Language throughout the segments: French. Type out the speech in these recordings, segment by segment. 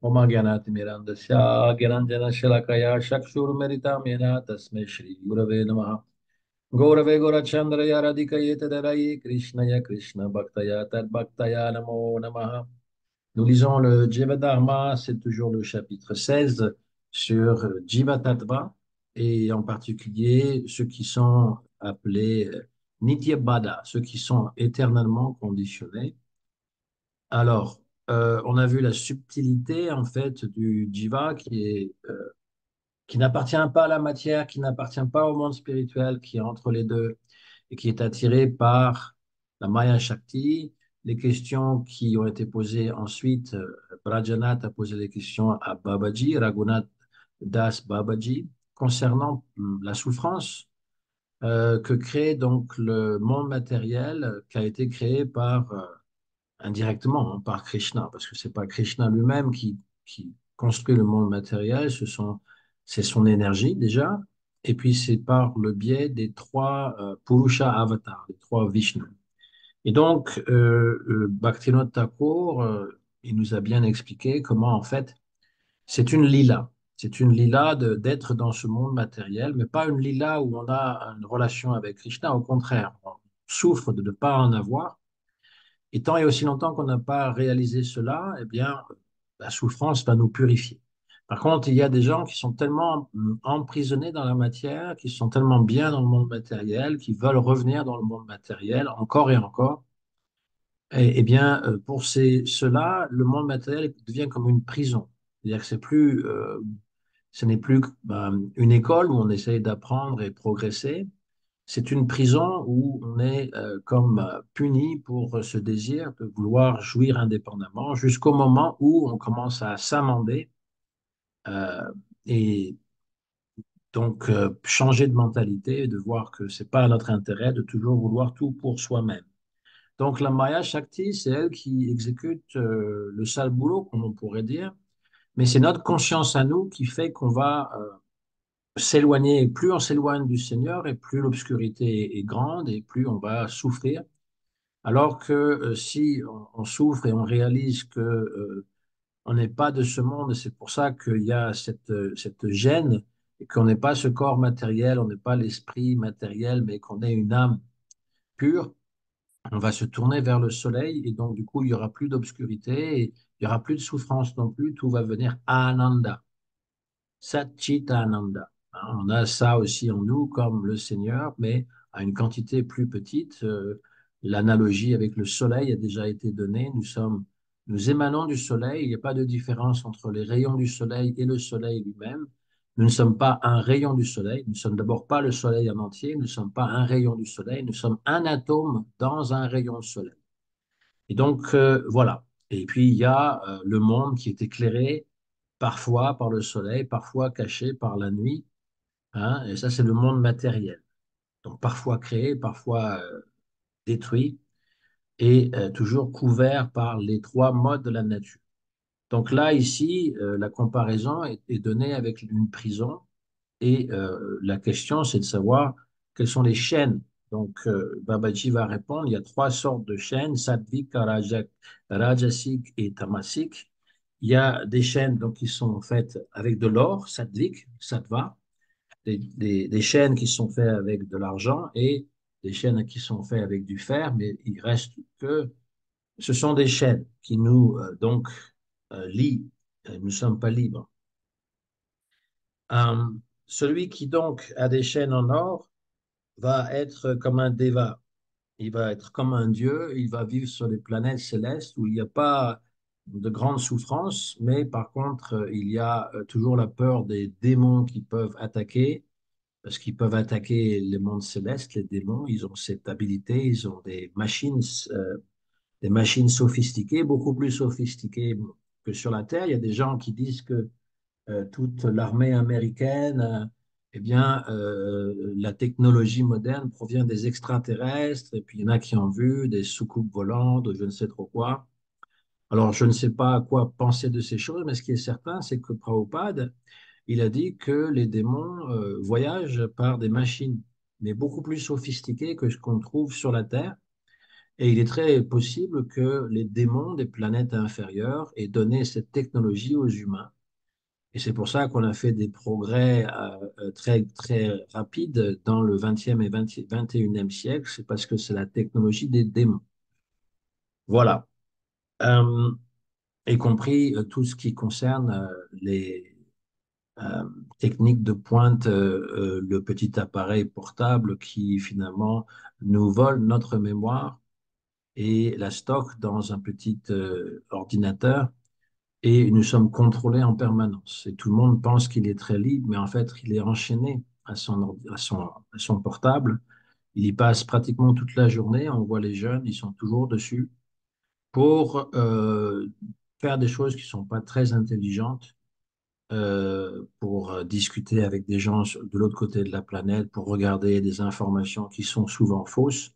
Omagyanati Mirandasya Gyananjana Shalakaya Shakshurmerita Mena Tasme Shri Gurave Namaha Gaurave Gaurachandraya Radhikaya Tadaraye Krishnaya Krishna Bhaktaya Tad Bhaktaya Namo Namaha. Nous lisons le Jivadharma, c'est toujours le chapitre 16 sur Jivatattva et en particulier ceux qui sont appelés Nityabada, ceux qui sont éternellement conditionnés. Alors, on a vu la subtilité en fait du jiva qui n'appartient pas à la matière, qui n'appartient pas au monde spirituel, qui est entre les deux et qui est attiré par la Maya Shakti. Les questions qui ont été posées ensuite, Brajanath a posé des questions à Babaji, Raghunath Das Babaji, concernant la souffrance que crée donc le monde matériel qui a été créé par indirectement hein, par Krishna, parce que c'est pas Krishna lui-même qui construit le monde matériel, c'est son énergie déjà, et puis c'est par le biais des trois Purusha avatars, les trois Vishnu. Et donc, Bhaktivinoda Thakur, il nous a bien expliqué comment en fait c'est une lila. C'est une lila d'être dans ce monde matériel, mais pas une lila où on a une relation avec Krishna. Au contraire, on souffre de ne pas en avoir. Et tant et aussi longtemps qu'on n'a pas réalisé cela, eh bien, la souffrance va nous purifier. Par contre, il y a des gens qui sont tellement emprisonnés dans la matière, qui sont tellement bien dans le monde matériel, qui veulent revenir dans le monde matériel encore et encore. Et, eh bien, pour ceux-là, le monde matériel devient comme une prison. C'est-à-dire que ce n'est plus une école où on essaye d'apprendre et progresser, c'est une prison où on est comme puni pour ce désir de vouloir jouir indépendamment jusqu'au moment où on commence à s'amender euh, et donc changer de mentalité et de voir que c'est pas à notre intérêt de toujours vouloir tout pour soi-même. Donc la Maya Shakti, c'est elle qui exécute le sale boulot, comme on pourrait dire, mais c'est notre conscience à nous qui fait qu'on va s'éloigner. Plus on s'éloigne du Seigneur et plus l'obscurité est grande et plus on va souffrir. Alors que si on souffre et on réalise que on n'est pas de ce monde, et c'est pour ça qu'il y a cette gêne, et qu'on n'est pas ce corps matériel, on n'est pas l'esprit matériel, mais qu'on est une âme pure, on va se tourner vers le soleil, et donc du coup, il y aura plus d'obscurité, et il y aura plus de souffrance non plus, tout va venir Ananda, Satchitananda. Hein, on a ça aussi en nous, comme le Seigneur, mais à une quantité plus petite. L'analogie avec le soleil a déjà été donnée. Nous émanons du soleil. Il n'y a pas de différence entre les rayons du soleil et le soleil lui-même. Nous ne sommes pas un rayon du soleil. Nous ne sommes d'abord pas le soleil en entier. Nous ne sommes pas un rayon du soleil. Nous sommes un atome dans un rayon de soleil. Et donc, voilà. Et puis, il y a le monde qui est éclairé parfois par le soleil, parfois caché par la nuit. Hein, et ça, c'est le monde matériel. Donc, parfois créé, parfois détruit, et toujours couvert par les trois modes de la nature. Donc là, ici, la comparaison est donnée avec une prison, et la question, c'est de savoir quelles sont les chaînes. Donc, Babaji va répondre, il y a trois sortes de chaînes, sattvik, rajasique et tamasique. Il y a des chaînes donc, qui sont faites avec de l'or, sattvik, sattva, des chaînes qui sont faites avec de l'argent et des chaînes qui sont faites avec du fer, mais il reste que ce sont des chaînes qui nous lient. Nous ne sommes pas libres. Euh, Celui qui donc a des chaînes en or va être comme un déva. Il va être comme un dieu. Il va vivre sur les planètes célestes où il n'y a pas de grandes souffrances, mais par contre, il y a toujours la peur des démons qui peuvent attaquer, parce qu'ils peuvent attaquer les mondes célestes, les démons. Ils ont cette habilité, ils ont des machines sophistiquées, beaucoup plus sophistiquées que sur la Terre. Il y a des gens qui disent que toute l'armée américaine, eh bien, la technologie moderne provient des extraterrestres, et puis il y en a qui ont vu des soucoupes volantes, je ne sais trop quoi. Alors, je ne sais pas à quoi penser de ces choses, mais ce qui est certain, c'est que Prabhupada, il a dit que les démons voyagent par des machines, mais beaucoup plus sophistiquées que ce qu'on trouve sur la Terre. Et il est très possible que les démons des planètes inférieures aient donné cette technologie aux humains. Et c'est pour ça qu'on a fait des progrès très, très rapides dans le 20e et 21e siècle. C'est parce que c'est la technologie des démons. Voilà. Euh, y compris tout ce qui concerne les euh, techniques de pointe, le petit appareil portable qui finalement nous vole notre mémoire et la stocke dans un petit ordinateur et nous sommes contrôlés en permanence. Et tout le monde pense qu'il est très libre, mais en fait, il est enchaîné à son portable. Il y passe pratiquement toute la journée. On voit les jeunes, ils sont toujours dessus pour faire des choses qui ne sont pas très intelligentes, pour discuter avec des gens de l'autre côté de la planète, pour regarder des informations qui sont souvent fausses.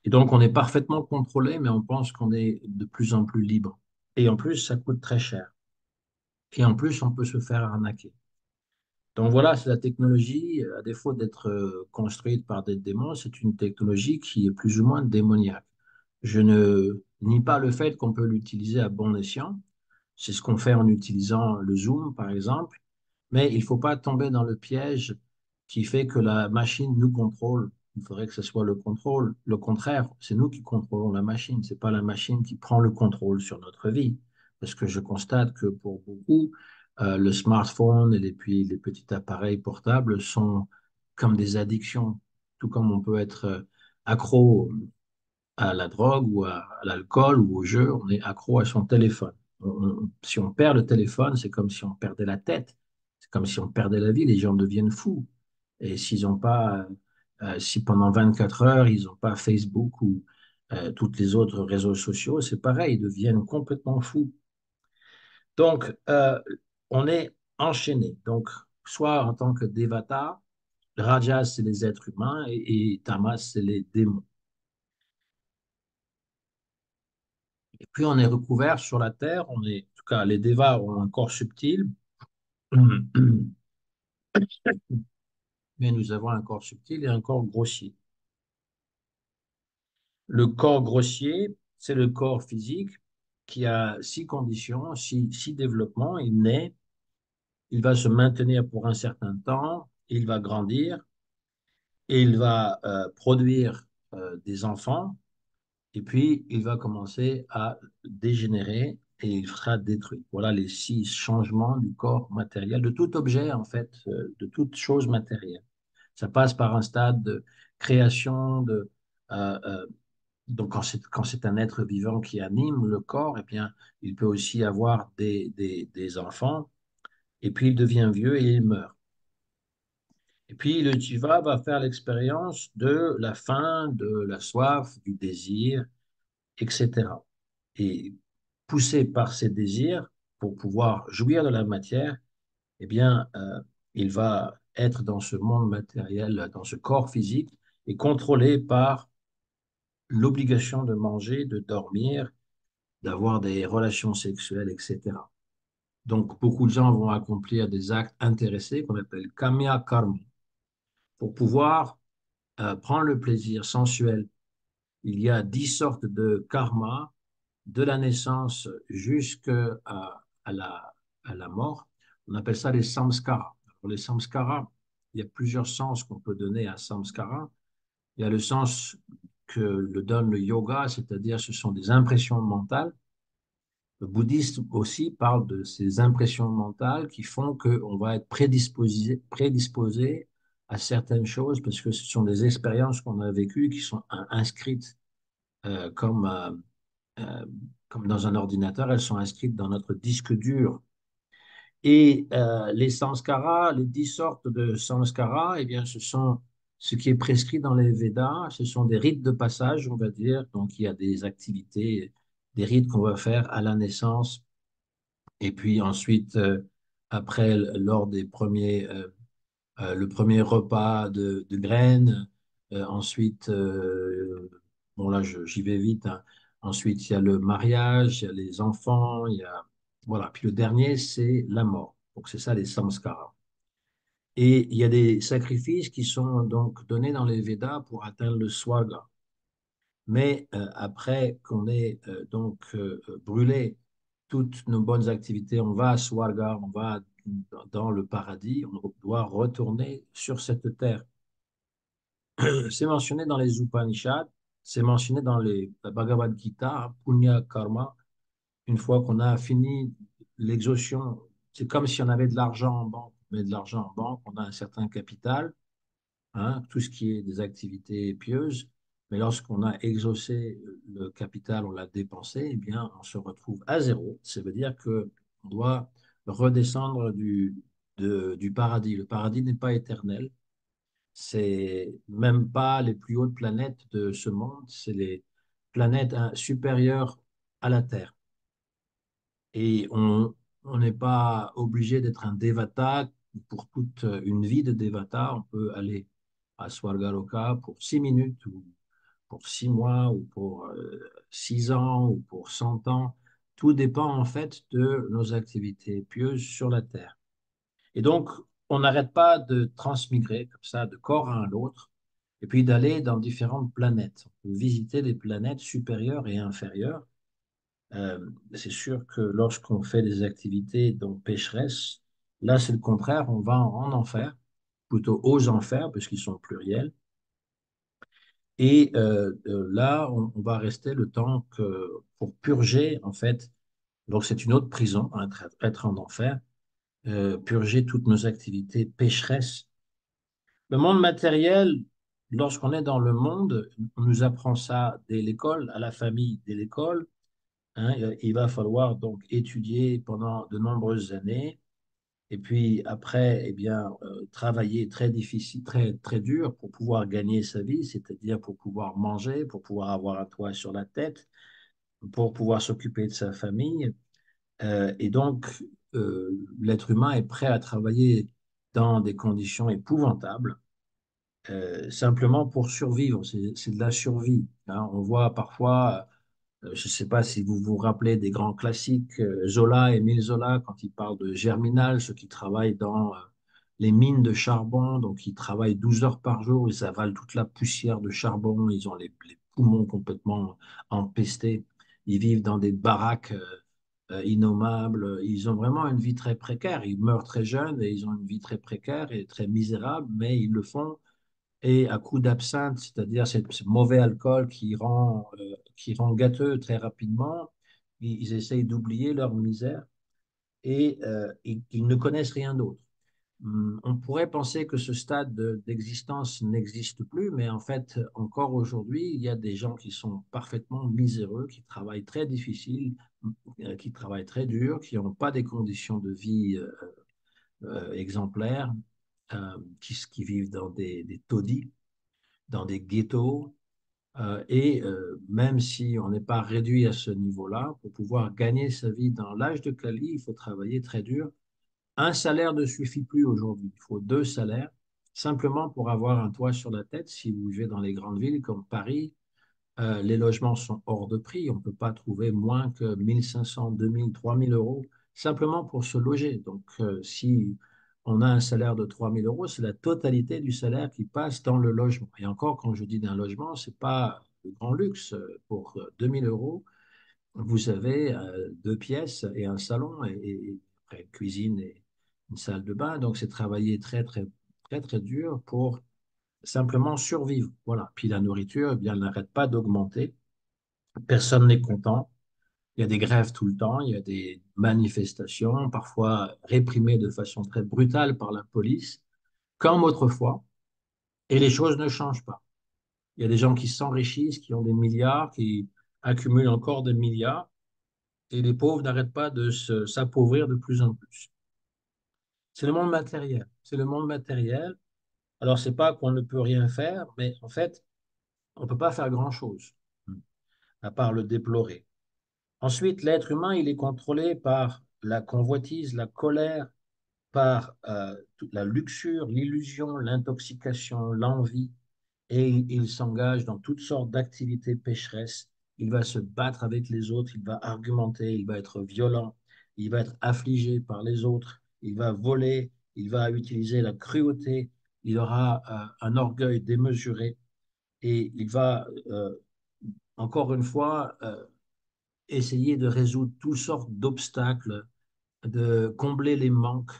Et donc, on est parfaitement contrôlé, mais on pense qu'on est de plus en plus libre. Et en plus, ça coûte très cher. Et en plus, on peut se faire arnaquer. Donc voilà, c'est la technologie, à défaut d'être construite par des démons, c'est une technologie qui est plus ou moins démoniaque. Je ne nie pas le fait qu'on peut l'utiliser à bon escient. C'est ce qu'on fait en utilisant le Zoom, par exemple. Mais il ne faut pas tomber dans le piège qui fait que la machine nous contrôle. Il faudrait que ce soit le contrôle. Le contraire, c'est nous qui contrôlons la machine. Ce n'est pas la machine qui prend le contrôle sur notre vie. Parce que je constate que pour beaucoup, le smartphone et puis les petits appareils portables sont comme des addictions. Tout comme on peut être accro à la drogue ou à l'alcool ou au jeu, on est accro à son téléphone. Si on perd le téléphone, c'est comme si on perdait la tête, c'est comme si on perdait la vie, les gens deviennent fous. Et s'ils n'ont pas, si pendant 24 heures, ils n'ont pas Facebook ou toutes les autres réseaux sociaux, c'est pareil, ils deviennent complètement fous. Donc, on est enchaîné. Donc, soit en tant que Devata, Rajas, c'est les êtres humains et Tamas, c'est les démons. Et puis on est recouvert sur la Terre, en tout cas, les Devas ont un corps subtil, mais nous avons un corps subtil et un corps grossier. Le corps grossier, c'est le corps physique qui a six conditions, six développements. Il naît, il va se maintenir pour un certain temps, il va grandir, et il va produire des enfants, et puis il va commencer à dégénérer et il sera détruit. Voilà les six changements du corps matériel, de tout objet en fait, de toute chose matérielle. Ça passe par un stade de création, euh, euh, donc quand c'est un être vivant qui anime le corps, eh bien, il peut aussi avoir des enfants, et puis il devient vieux et il meurt. Et puis le jiva va faire l'expérience de la faim, de la soif, du désir, etc. Et poussé par ses désirs pour pouvoir jouir de la matière, eh bien, il va être dans ce monde matériel, dans ce corps physique, et contrôlé par l'obligation de manger, de dormir, d'avoir des relations sexuelles, etc. Donc, beaucoup de gens vont accomplir des actes intéressés qu'on appelle kamya karma pour pouvoir prendre le plaisir sensuel. Il y a 10 sortes de karma de la naissance jusqu'à à la mort. On appelle ça les samskaras. Alors, les samskaras, il y a plusieurs sens qu'on peut donner à samskara. Il y a le sens que le donne le yoga, c'est-à-dire ce sont des impressions mentales. Le bouddhisme aussi parle de ces impressions mentales qui font qu'on va être prédisposé à certaines choses parce que ce sont des expériences qu'on a vécues qui sont inscrites euh, comme, euh, euh, comme dans un ordinateur, elles sont inscrites dans notre disque dur. Et les samskaras, les 10 sortes de samskaras, eh bien, ce sont ce qui est prescrit dans les Védas, ce sont des rites de passage, on va dire. Donc, il y a des activités, des rites qu'on va faire à la naissance, et puis ensuite, après, lors des le premier repas de graines. Ensuite, bon là, j'y vais vite, hein. Ensuite, il y a le mariage, il y a les enfants, il y a... Voilà. Puis le dernier, c'est la mort. Donc, c'est ça les samskaras. Et il y a des sacrifices qui sont donc donnés dans les Védas pour atteindre le swaga. Mais après qu'on ait brûlé toutes nos bonnes activités, on va à Swarga, on va dans le paradis, on doit retourner sur cette terre. C'est mentionné dans les Upanishads, c'est mentionné dans la Bhagavad Gita, hein, Punya Karma. Une fois qu'on a fini l'exhaustion, c'est comme si on avait de l'argent en banque. On met de l'argent en banque, on a un certain capital, hein, tout ce qui est des activités pieuses. Mais lorsqu'on a exaucé le capital, on l'a dépensé, eh bien, on se retrouve à zéro. Ça veut dire que on doit redescendre du paradis. Le paradis n'est pas éternel. C'est même pas les plus hautes planètes de ce monde, c'est les planètes supérieures à la Terre. Et on n'est pas obligé d'être un Devata pour toute une vie de Devata. On peut aller à Swargaloka pour 6 minutes ou pour 6 mois ou pour 6 ans ou pour 100 ans. Tout dépend en fait de nos activités pieuses sur la Terre. Et donc, on n'arrête pas de transmigrer comme ça de corps à l'autre et puis d'aller dans différentes planètes. On peut visiter les planètes supérieures et inférieures. C'est sûr que lorsqu'on fait des activités donc pécheresses, là c'est le contraire, on va en enfer, plutôt aux enfers, puisqu'ils sont pluriels. Et là, on va rester le temps pour purger, en fait, donc c'est une autre prison, hein, être en enfer, purger toutes nos activités pécheresses. Le monde matériel, lorsqu'on est dans le monde, on nous apprend ça dès l'école, à la famille dès l'école. Hein, il va falloir donc étudier pendant de nombreuses années et puis après, eh bien, travailler très difficile, très, très dur pour pouvoir gagner sa vie, c'est-à-dire pour pouvoir manger, pour pouvoir avoir un toit sur la tête, pour pouvoir s'occuper de sa famille. Et donc, l'être humain est prêt à travailler dans des conditions épouvantables, simplement pour survivre. C'est de la survie. Hein. On voit parfois je ne sais pas si vous vous rappelez des grands classiques, Zola, Émile Zola, quand il parle de Germinal, ceux qui travaillent dans les mines de charbon, donc ils travaillent 12 heures par jour, ils avalent toute la poussière de charbon, ils ont les poumons complètement empestés, ils vivent dans des baraques innommables, ils ont vraiment une vie très précaire, ils meurent très jeunes et ils ont une vie très précaire et très misérable, mais ils le font et à coup d'absinthe, c'est-à-dire ce mauvais alcool qui rend gâteux très rapidement, ils essayent d'oublier leur misère et ils ne connaissent rien d'autre. On pourrait penser que ce stade d'existence n'existe plus, mais en fait, encore aujourd'hui, il y a des gens qui sont parfaitement miséreux, qui travaillent très difficile, qui travaillent très dur, qui n'ont pas des conditions de vie exemplaires, qui vivent dans des taudis dans des ghettos. Même si on n'est pas réduit à ce niveau-là, pour pouvoir gagner sa vie dans l'âge de Cali, il faut travailler très dur. Un salaire ne suffit plus aujourd'hui. Il faut 2 salaires, simplement pour avoir un toit sur la tête. Si vous vivez dans les grandes villes comme Paris, les logements sont hors de prix. On ne peut pas trouver moins que 1500, 2000, 3000 euros simplement pour se loger. Donc, si on a un salaire de 3000 euros, c'est la totalité du salaire qui passe dans le logement. Et encore, quand je dis d'un logement, ce n'est pas le grand luxe. Pour 2000 euros, vous avez 2 pièces et un salon et après, une cuisine et une salle de bain. Donc, c'est travailler très, très, très, très dur pour simplement survivre. Voilà. Puis la nourriture, eh bien, elle n'arrête pas d'augmenter. Personne n'est content. Il y a des grèves tout le temps, il y a des manifestations, parfois réprimées de façon très brutale par la police, comme autrefois, et les choses ne changent pas. Il y a des gens qui s'enrichissent, qui ont des milliards, qui accumulent encore des milliards, et les pauvres n'arrêtent pas de s'appauvrir de plus en plus. C'est le monde matériel. C'est le monde matériel. Alors, c'est pas qu'on ne peut rien faire, mais en fait, on ne peut pas faire grand-chose, à part le déplorer. Ensuite, l'être humain, il est contrôlé par la convoitise, la colère, par toute la luxure, l'illusion, l'intoxication, l'envie, et il s'engage dans toutes sortes d'activités pécheresses. Il va se battre avec les autres, il va argumenter, il va être violent, il va être affligé par les autres, il va voler, il va utiliser la cruauté, il aura un orgueil démesuré et il va encore une fois, essayer de résoudre toutes sortes d'obstacles, de combler les manques,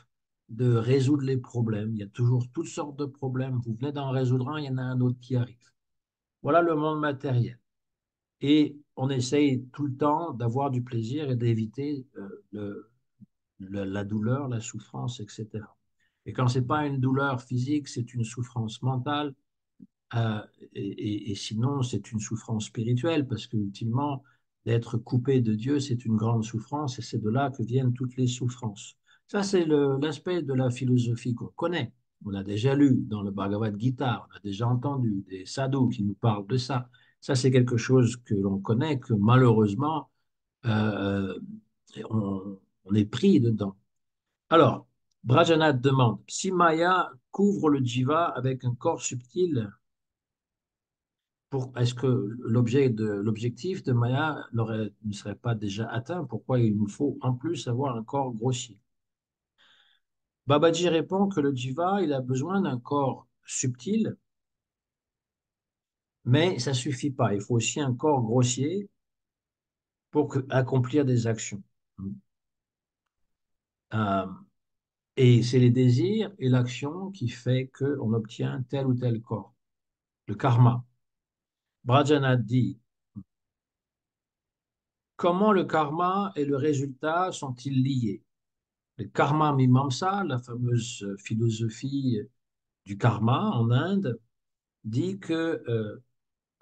de résoudre les problèmes. Il y a toujours toutes sortes de problèmes. Vous venez d'en résoudre un, il y en a un autre qui arrive. Voilà le monde matériel. Et on essaye tout le temps d'avoir du plaisir et d'éviter la douleur, la souffrance, etc. Et quand c'est pas une douleur physique, c'est une souffrance mentale, euh, et sinon c'est une souffrance spirituelle, parce que ultimement, d'être coupé de Dieu, c'est une grande souffrance, et c'est de là que viennent toutes les souffrances. Ça, c'est l'aspect de la philosophie qu'on connaît. On a déjà lu dans le Bhagavad Gita, on a déjà entendu des sadhus qui nous parlent de ça. Ça, c'est quelque chose que l'on connaît, que malheureusement, euh, on est pris dedans. Alors, Brajanath demande, si Maya couvre le jiva avec un corps subtil, est-ce que l'objectif de Maya ne serait pas déjà atteint? Pourquoi il nous faut en plus avoir un corps grossier? Babaji répond que le jiva, il a besoin d'un corps subtil, mais ça suffit pas. Il faut aussi un corps grossier pour accomplir des actions. Euh, et c'est les désirs et l'action qui fait qu'on obtient tel ou tel corps, le karma. Brajanath dit, comment le karma et le résultat sont-ils liés? Le karma mimamsa, la fameuse philosophie du karma en Inde, dit que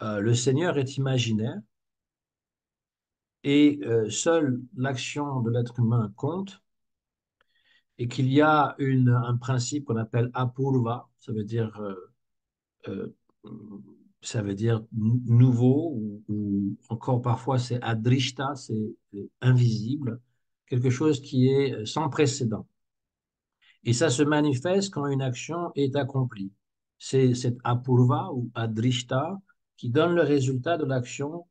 le Seigneur est imaginaire et seule l'action de l'être humain compte, et qu'il y a un principe qu'on appelle apurva, euh, nouveau, ou encore parfois c'est adrishta, c'est invisible, quelque chose qui est sans précédent. Et ça se manifeste quand une action est accomplie. C'est cette apurva ou adrishta qui donne le résultat de l'action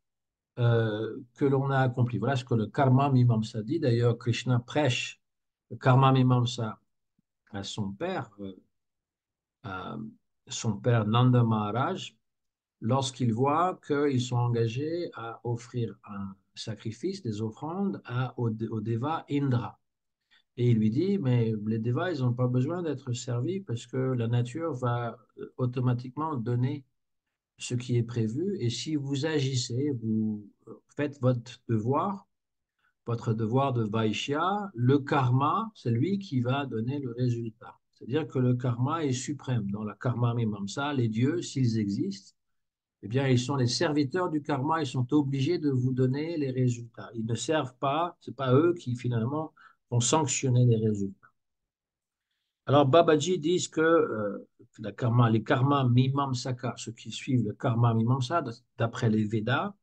que l'on a accomplie. Voilà ce que le karma mimamsa dit. D'ailleurs, Krishna prêche le karma mimamsa à à son père Nanda Maharaj, lorsqu'il voit qu'ils sont engagés à offrir un sacrifice, des offrandes au déva Indra. Et il lui dit, mais les devas, ils n'ont pas besoin d'être servis parce que la nature va automatiquement donner ce qui est prévu. Et si vous agissez, vous faites votre devoir de Vaishya, le karma, c'est lui qui va donner le résultat. C'est-à-dire que le karma est suprême. Dans la karma mimamsa, les dieux, s'ils existent, eh bien, ils sont les serviteurs du karma, ils sont obligés de vous donner les résultats. Ils ne servent pas, c'est pas eux qui finalement vont sanctionner les résultats. Alors, Babaji dit que les karmas mimamsaka, ceux qui suivent le karma mimamsa, d'après les Védas,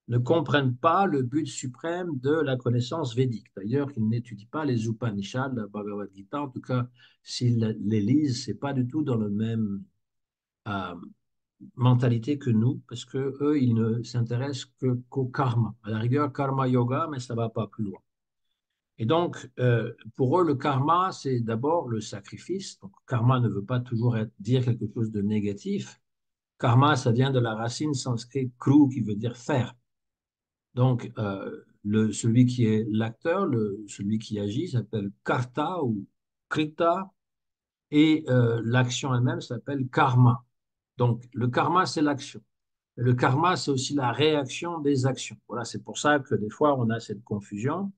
ne comprennent pas le but suprême de la connaissance védique. D'ailleurs, ils n'étudient pas les Upanishads, la Bhagavad Gita. En tout cas, s'ils les lisent, c'est pas du tout dans la même euh, mentalité que nous, parce que eux, ils ne s'intéressent qu'au karma. À la rigueur, karma yoga, mais ça va pas plus loin. Et donc, pour eux, le karma, c'est d'abord le sacrifice. Donc, karma ne veut pas toujours dire quelque chose de négatif. Karma, ça vient de la racine sanskrit kru, qui veut dire faire. Donc, celui qui est l'acteur, celui qui agit, s'appelle karta ou krita, et l'action elle-même s'appelle karma. Donc, le karma, c'est l'action. Le karma, c'est aussi la réaction des actions. Voilà, c'est pour ça que des fois, on a cette confusion.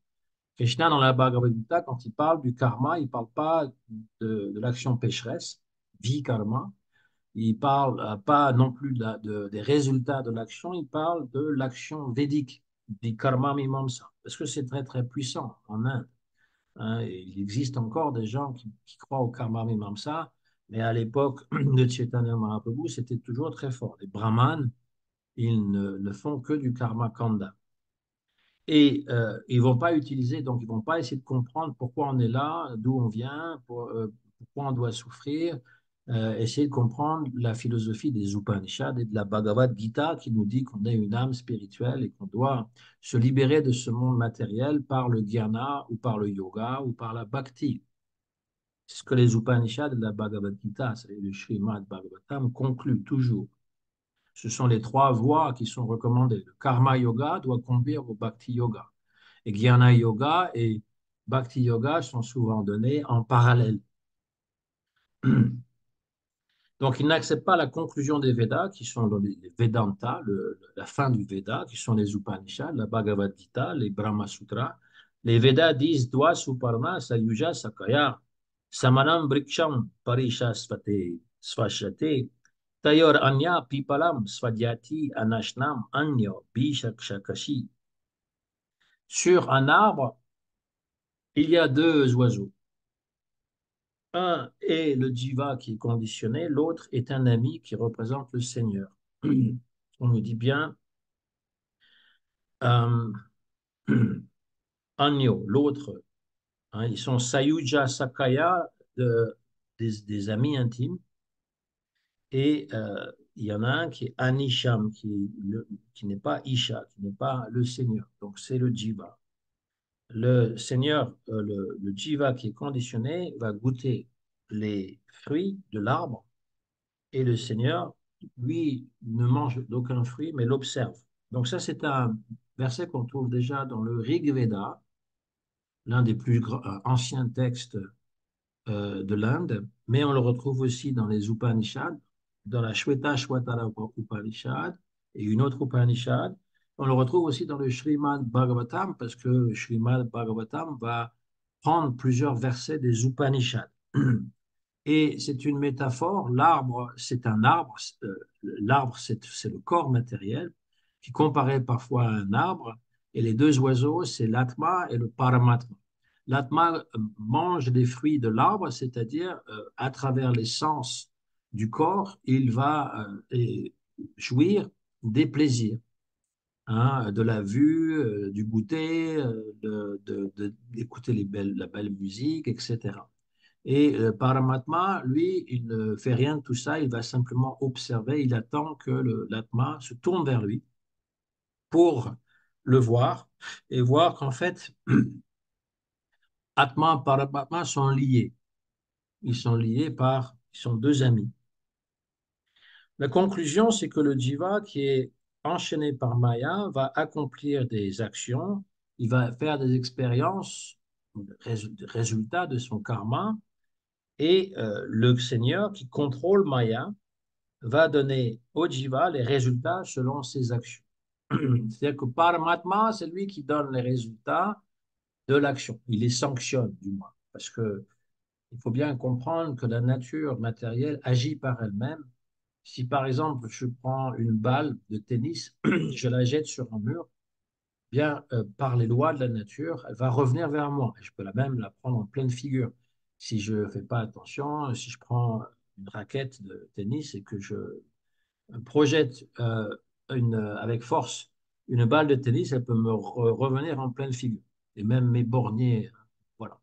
Krishna, dans la Bhagavad Gita, quand il parle du karma, il ne parle pas de l'action pécheresse, karma. Il ne parle pas non plus des résultats de l'action, il parle de l'action védique, du karma mimamsa. Parce que c'est très, très puissant en Inde. Hein. Et il existe encore des gens qui croient au karma mimamsa, mais à l'époque de Chaitanya Mahaprabhu, c'était toujours très fort. Les brahmanes, ils ne font que du karma kanda. Et ils vont pas utiliser, donc ils vont pas essayer de comprendre pourquoi on est là, d'où on vient, pourquoi on doit souffrir, essayer de comprendre la philosophie des Upanishads et de la Bhagavad Gita qui nous dit qu'on est une âme spirituelle et qu'on doit se libérer de ce monde matériel par le dhyana ou par le yoga ou par la bhakti. C'est ce que les Upanishads et la Bhagavad Gita, c'est le Srimad Bhagavatam, concluent toujours. Ce sont les trois voies qui sont recommandées. Le Karma Yoga doit conduire au Bhakti Yoga. Et Jnana Yoga et Bhakti Yoga sont souvent donnés en parallèle. Donc, ils n'acceptent pas la conclusion des Védas, qui sont les Vedanta, la fin du Veda, qui sont les Upanishads, la Bhagavad Gita, les Brahma Sutras. Les Védas disent Dwa Suparna Sayuja Sakaya Samanam Briksham Parisha Svashate Tayor Anya Pipalam Svadhyati Anashnam Anyo Bishakshakashi. Sur un arbre, il y a deux oiseaux. Un est le jiva qui est conditionné, l'autre est un ami qui représente le Seigneur. On nous dit bien euh, Anyo, l'autre, hein, ils sont Sayuja Sakaya, des amis intimes, et il y en a un qui est Anisham, qui n'est pas Isha, qui n'est pas le Seigneur. Donc c'est le jiva. Le Seigneur, le jiva qui est conditionné, va goûter les fruits de l'arbre. Et le Seigneur, lui, ne mange d'aucun fruit, mais l'observe. Donc ça, c'est un verset qu'on trouve déjà dans le Rig Veda, l'un des plus anciens textes de l'Inde, mais on le retrouve aussi dans les Upanishads, dans la Shweta Upanishad et une autre Upanishad. On le retrouve aussi dans le Srimad Bhagavatam, parce que le Srimad Bhagavatam va prendre plusieurs versets des Upanishads. Et c'est une métaphore. L'arbre, c'est un arbre. L'arbre, c'est le corps matériel qui comparait parfois à un arbre. Et les deux oiseaux, c'est l'atma et le paramatma. L'atma mange des fruits de l'arbre, c'est-à-dire à travers les sens du corps, il va jouir des plaisirs, hein, de la vue, du goûter, d'écouter la belle musique, etc. Et Paramatma, lui, il ne fait rien de tout ça, il va simplement observer, il attend que l'Atma se tourne vers lui pour le voir et voir qu'en fait, Atma et Paramatma sont liés. Ils sont deux amis. La conclusion, c'est que le jiva qui est enchaîné par Maya va accomplir des actions, il va faire des expériences, résultats de son karma, et le Seigneur qui contrôle Maya va donner au jiva les résultats selon ses actions. C'est-à-dire que Paramatma, c'est lui qui donne les résultats de l'action. Il les sanctionne, du moins. Parce que il faut bien comprendre que la nature matérielle agit par elle-même. Si par exemple je prends une balle de tennis, je la jette sur un mur, bien par les lois de la nature, elle va revenir vers moi. Et je peux même la prendre en pleine figure. Si je ne fais pas attention, si je prends une raquette de tennis et que je projette avec force une balle de tennis, elle peut me revenir en pleine figure. Et même mes borniers, voilà.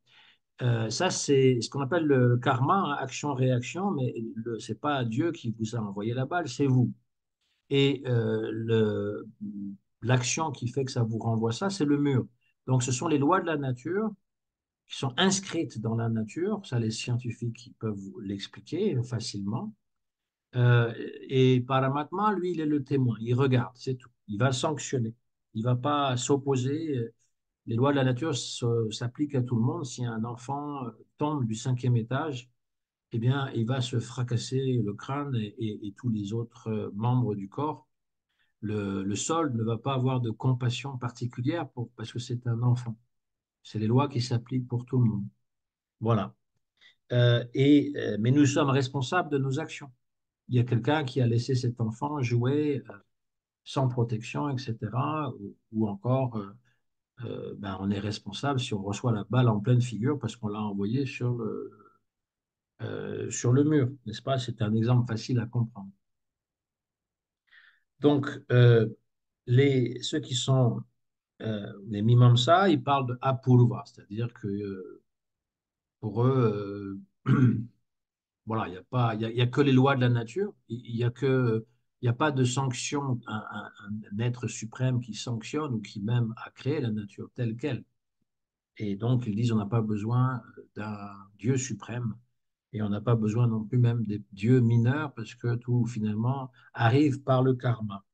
Ça, c'est ce qu'on appelle le karma, hein, action-réaction, mais ce n'est pas Dieu qui vous a envoyé la balle, c'est vous. Et l'action qui fait que ça vous renvoie ça, c'est le mur. Donc, ce sont les lois de la nature qui sont inscrites dans la nature. Ça, les scientifiques qui peuvent vous l'expliquer facilement. Et Paramatma, lui, il est le témoin. Il regarde, c'est tout. Il va sanctionner. Il ne va pas s'opposer. Les lois de la nature s'appliquent à tout le monde. Si un enfant tombe du cinquième étage, eh bien, il va se fracasser le crâne et tous les autres membres du corps. Le sol ne va pas avoir de compassion particulière parce que c'est un enfant. C'est les lois qui s'appliquent pour tout le monde. Voilà. Mais nous sommes responsables de nos actions. Il y a quelqu'un qui a laissé cet enfant jouer sans protection, etc. Ou encore, ben, on est responsable si on reçoit la balle en pleine figure parce qu'on l'a envoyé sur le mur, n'est-ce pas? C'est un exemple facile à comprendre. Donc, ceux qui sont les mimamsa, ils parlent de apurva, c'est-à-dire que pour eux, voilà, il y a pas, il y a que les lois de la nature. Il y a pas de sanction, un être suprême qui sanctionne ou qui même a créé la nature telle qu'elle. Et donc, ils disent on n'a pas besoin d'un Dieu suprême Et on n'a pas besoin non plus même des dieux mineurs parce que tout finalement arrive par le karma.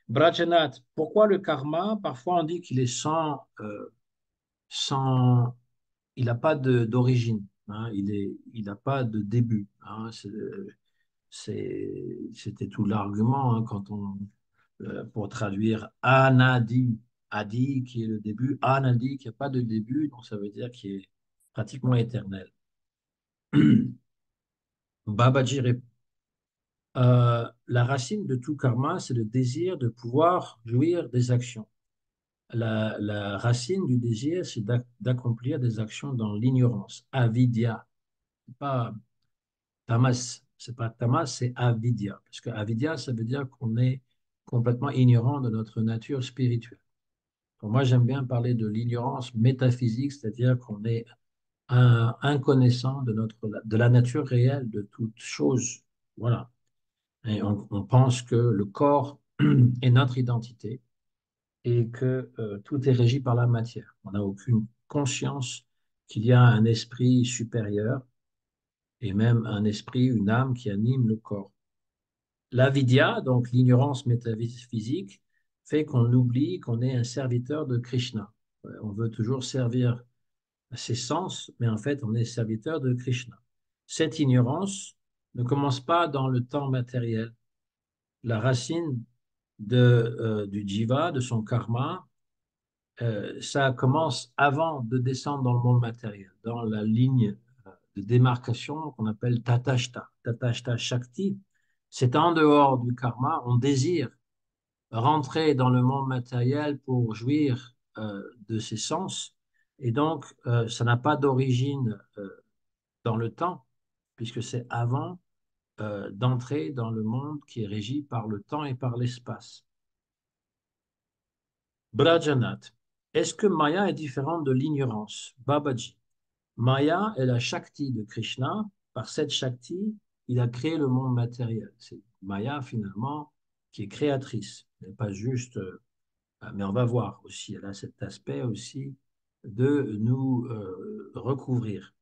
Brajanath, pourquoi le karma? Parfois on dit qu'il est sans, il n'a pas d'origine, hein, il n'a pas de début, hein, c'était tout l'argument hein, pour traduire Anadi, Adi qui est le début, Anadi qui n'a pas de début, donc ça veut dire qu'il est pratiquement éternel. Babaji répond, la racine de tout karma, c'est le désir de pouvoir jouir des actions. La racine du désir, c'est d'accomplir des actions dans l'ignorance, avidya, pas tamas, c'est pas tamas, c'est avidya, parce que avidya, ça veut dire qu'on est complètement ignorant de notre nature spirituelle. Donc moi, j'aime bien parler de l'ignorance métaphysique, c'est-à-dire qu'on est inconnaissant de la nature réelle de toute chose. Voilà. Et on pense que le corps est notre identité et que tout est régi par la matière. On n'a aucune conscience qu'il y a un esprit supérieur et même un esprit, une âme qui anime le corps. L'avidya, donc l'ignorance métaphysique, fait qu'on oublie qu'on est un serviteur de Krishna. On veut toujours servir ses sens, mais en fait, on est serviteur de Krishna. Cette ignorance ne commence pas dans le temps matériel. La racine du jiva, de son karma, ça commence avant de descendre dans le monde matériel, dans la ligne de démarcation qu'on appelle Tatashta. Tatashta Shakti, c'est en dehors du karma, on désire rentrer dans le monde matériel pour jouir de ses sens, et donc ça n'a pas d'origine dans le temps, puisque c'est avant d'entrer dans le monde qui est régi par le temps et par l'espace. Brajanath, est-ce que Maya est différente de l'ignorance? Babaji, Maya est la Shakti de Krishna. Par cette Shakti, il a créé le monde matériel. C'est Maya, finalement, qui est créatrice. Elle n'est pas juste, mais on va voir aussi, elle a cet aspect aussi de nous recouvrir.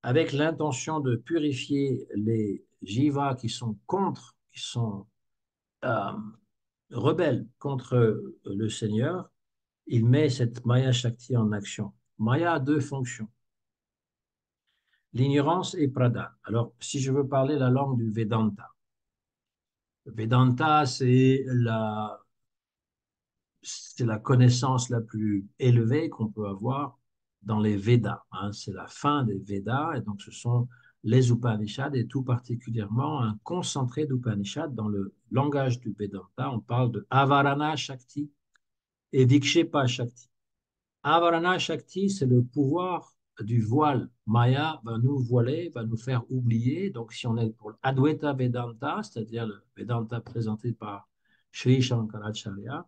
Avec l'intention de purifier les jivas qui sont contre, qui sont euh, rebelles contre le Seigneur, il met cette Maya Shakti en action. Maya a deux fonctions, l'ignorance et Pradhan. Alors, si je veux parler la langue du Vedanta, Vedanta, c'est la connaissance la plus élevée qu'on peut avoir dans les Védas, hein. C'est la fin des Védas, et donc ce sont les Upanishads, et tout particulièrement un concentré d'Upanishads. Dans le langage du Vedanta, on parle de Avarana Shakti et Vikshepa Shakti. Avarana Shakti, c'est le pouvoir du voile. Maya va nous voiler, va nous faire oublier. Donc, si on est pour l'Advaita Vedanta, c'est-à-dire le Vedanta présenté par Sri Shankaracharya,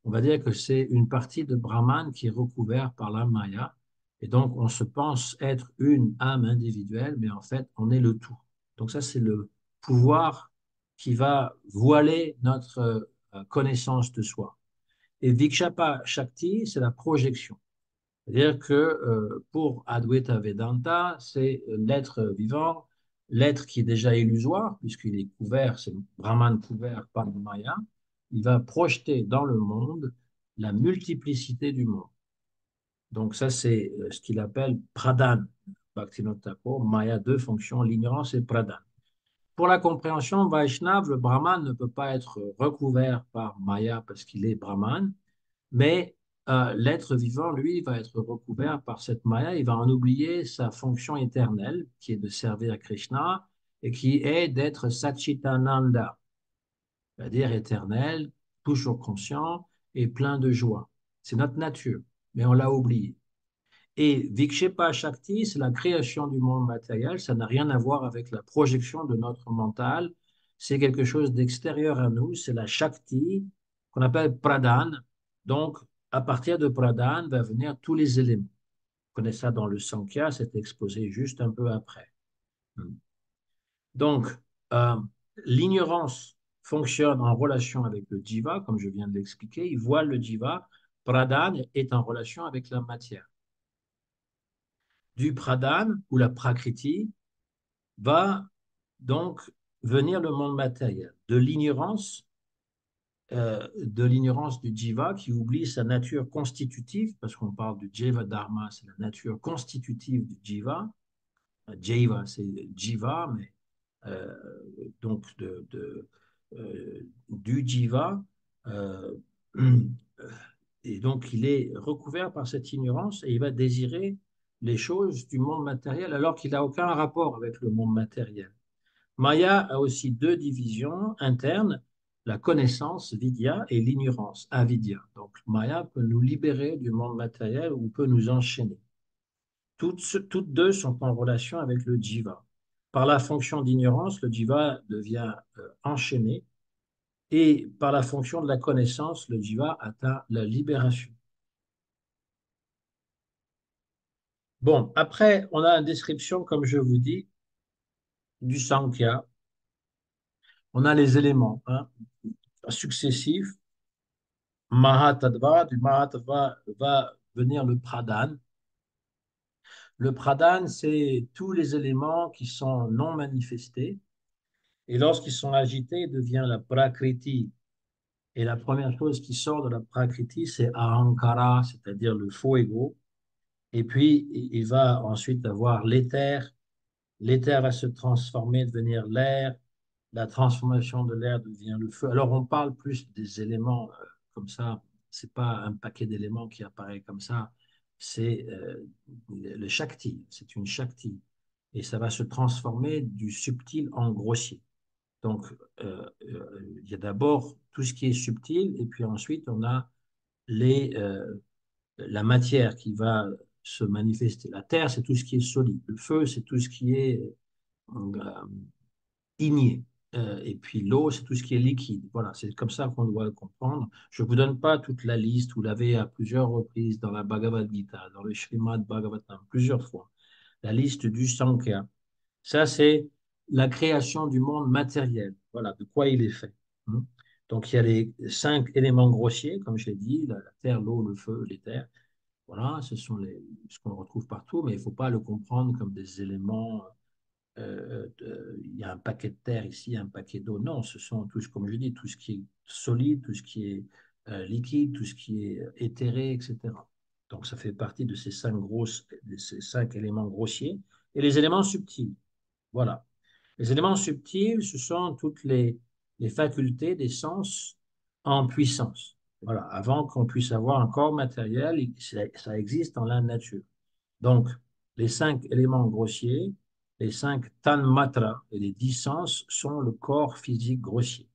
on va dire que c'est une partie de Brahman qui est recouverte par la Maya. Et donc, on se pense être une âme individuelle, mais en fait, on est le tout. Donc, ça, c'est le pouvoir qui va voiler notre connaissance de soi. Et Vikshapa Shakti, c'est la projection. C'est-à-dire que pour Advaita Vedanta, c'est l'être vivant, l'être qui est déjà illusoire, puisqu'il est couvert, c'est le Brahman couvert par le Maya, il va projeter dans le monde la multiplicité du monde. Donc ça, c'est ce qu'il appelle Pradhan. Bhaktivinoda Thakur, Maya, deux fonctions, l'ignorance et Pradhan. Pour la compréhension Vaishnava, le Brahman ne peut pas être recouvert par Maya parce qu'il est Brahman, mais l'être vivant, lui, va être recouvert par cette Maya, il va en oublier sa fonction éternelle, qui est de servir Krishna, et qui est d'être Satchitananda, c'est-à-dire éternel, toujours conscient et plein de joie. C'est notre nature, mais on l'a oublié. Et Vikshepa Shakti, c'est la création du monde matériel, ça n'a rien à voir avec la projection de notre mental, c'est quelque chose d'extérieur à nous, c'est la Shakti qu'on appelle Pradhan. Donc, à partir de Pradhan va venir tous les éléments. Vous connaissez ça dans le Sankhya, c'est exposé juste un peu après. Donc, euh, l'ignorance fonctionne en relation avec le jiva, comme je viens de l'expliquer, il voit le jiva, Pradhan est en relation avec la matière. du pradhan ou la prakriti va donc venir le monde matériel, de l'ignorance du jiva qui oublie sa nature constitutive, parce qu'on parle du jiva dharma, c'est la nature constitutive du jiva. Jiva, c'est jiva, mais euh, donc du jiva. euh, et donc, il est recouvert par cette ignorance et il va désirer les choses du monde matériel alors qu'il n'a aucun rapport avec le monde matériel. Maya a aussi deux divisions internes, la connaissance, vidya, et l'ignorance, avidya. Donc, Maya peut nous libérer du monde matériel ou peut nous enchaîner. Toutes deux sont en relation avec le jiva. Par la fonction d'ignorance, le jiva devient enchaîné et par la fonction de la connaissance, le jiva atteint la libération. Bon, après, on a une description, comme je vous dis, du Sankhya. On a les éléments successifs. Mahatattva, du Mahatattva va venir le Pradhan. Le Pradhan, c'est tous les éléments qui sont non manifestés. Et lorsqu'ils sont agités, il devient la Prakriti. Et la première chose qui sort de la Prakriti, c'est Ahankara, c'est-à-dire le faux ego. Et puis, il va ensuite avoir l'éther. L'éther va se transformer, devenir l'air. La transformation de l'air devient le feu. Alors, on parle plus des éléments comme ça. C'est pas un paquet d'éléments qui apparaît comme ça. C'est le Shakti. C'est une Shakti. Et ça va se transformer du subtil en grossier. Donc, il y a d'abord tout ce qui est subtil, et puis ensuite, on a les, la matière qui va se manifester. La terre, c'est tout ce qui est solide. Le feu, c'est tout ce qui est igné. Et puis l'eau, c'est tout ce qui est liquide. Voilà, c'est comme ça qu'on doit le comprendre. Je ne vous donne pas toute la liste, vous l'avez à plusieurs reprises dans la Bhagavad Gita, dans le Srimad Bhagavatam, plusieurs fois. La liste du Sankhya. Ça, c'est la création du monde matériel. Voilà, de quoi il est fait. Hein. Donc, il y a les cinq éléments grossiers, comme je l'ai dit, la terre, l'eau, le feu, l'éther. Voilà, ce sont ce qu'on retrouve partout, mais il ne faut pas le comprendre comme des éléments. Il y a un paquet de terre ici, un paquet d'eau. Non, ce sont tous, comme je dis, tout ce qui est solide, tout ce qui est liquide, tout ce qui est éthéré, etc. Donc, ça fait partie de ces cinq éléments grossiers et les éléments subtils. Voilà. Les éléments subtils, ce sont toutes les facultés des sens en puissance. Voilà. Avant qu'on puisse avoir un corps matériel, ça existe dans la nature. Donc, les cinq éléments grossiers, les cinq tanmatras et les 10 sens sont le corps physique grossier.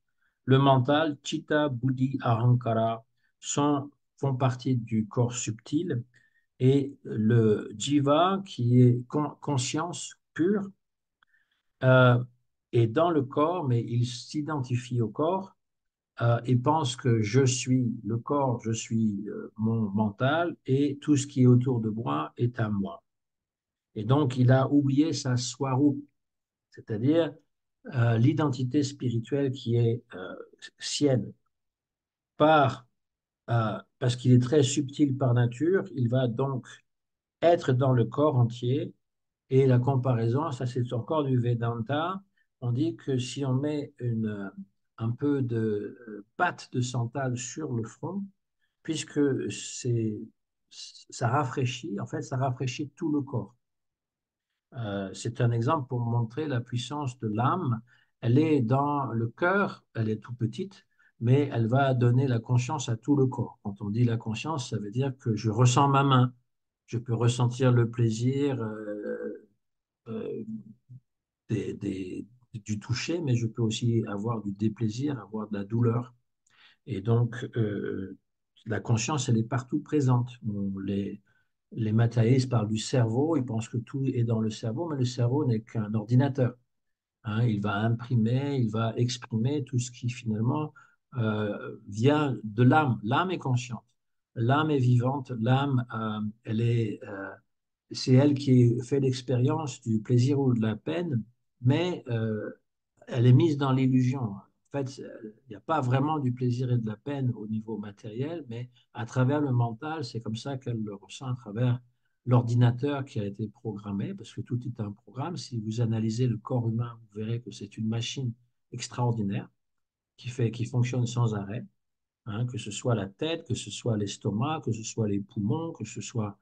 Le mental, chitta, buddhi, ahankara, font partie du corps subtil et le jiva, qui est conscience pure, euh, est dans le corps, mais il s'identifie au corps et pense que je suis le corps, je suis mon mental et tout ce qui est autour de moi est à moi. Et donc, il a oublié sa swarup, c'est-à-dire l'identité spirituelle qui est sienne. Parce qu'il est très subtil par nature, il va donc être dans le corps entier. Et la comparaison, ça c'est encore du Vedanta. On dit que si on met un peu de pâte de santal sur le front, puisque ça rafraîchit, en fait, ça rafraîchit tout le corps. C'est un exemple pour montrer la puissance de l'âme. Elle est dans le cœur, elle est tout petite, mais elle va donner la conscience à tout le corps. Quand on dit la conscience, ça veut dire que je ressens ma main, je peux ressentir le plaisir euh, du toucher, mais je peux aussi avoir du déplaisir, avoir de la douleur. Et donc, la conscience, elle est partout présente. Les matérialistes parlent du cerveau, ils pensent que tout est dans le cerveau, mais le cerveau n'est qu'un ordinateur. Hein. Il va imprimer, il va exprimer tout ce qui finalement vient de l'âme. L'âme est consciente, l'âme est vivante, l'âme, c'est elle qui fait l'expérience du plaisir ou de la peine, mais elle est mise dans l'illusion. En fait, il n'y a pas vraiment du plaisir et de la peine au niveau matériel, mais à travers le mental, c'est comme ça qu'elle le ressent à travers l'ordinateur qui a été programmé, parce que tout est un programme. Si vous analysez le corps humain, vous verrez que c'est une machine extraordinaire qui fonctionne sans arrêt, hein, que ce soit la tête, que ce soit l'estomac, que ce soit les poumons, que ce soit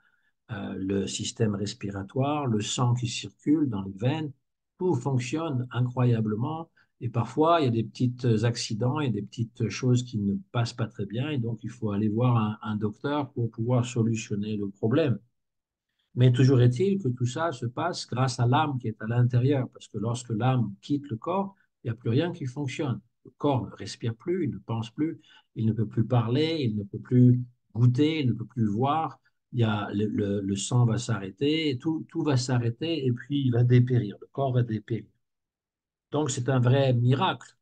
le système respiratoire, le sang qui circule dans les veines, tout fonctionne incroyablement. Et parfois, il y a des petits accidents et des petites choses qui ne passent pas très bien. Et donc, il faut aller voir un docteur pour pouvoir solutionner le problème. Mais toujours est-il que tout ça se passe grâce à l'âme qui est à l'intérieur, parce que lorsque l'âme quitte le corps, il n'y a plus rien qui fonctionne. Le corps ne respire plus, il ne pense plus, il ne peut plus parler, il ne peut plus goûter, il ne peut plus voir. Il y a le sang va s'arrêter, tout va s'arrêter et puis il va dépérir, le corps va dépérir. Donc c'est un vrai miracle.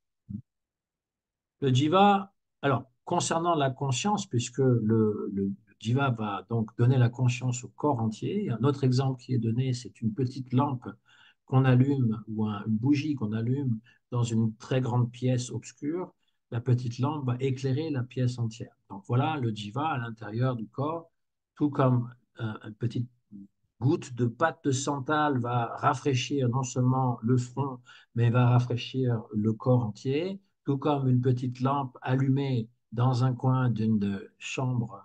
Le jiva, alors, concernant la conscience, puisque le jiva va donc donner la conscience au corps entier, un autre exemple qui est donné, c'est une petite lampe qu'on allume ou une bougie qu'on allume dans une très grande pièce obscure. La petite lampe va éclairer la pièce entière. Donc voilà le jiva à l'intérieur du corps, tout comme une petite goutte de pâte de santal va rafraîchir non seulement le front, mais va rafraîchir le corps entier, tout comme une petite lampe allumée dans un coin d'une chambre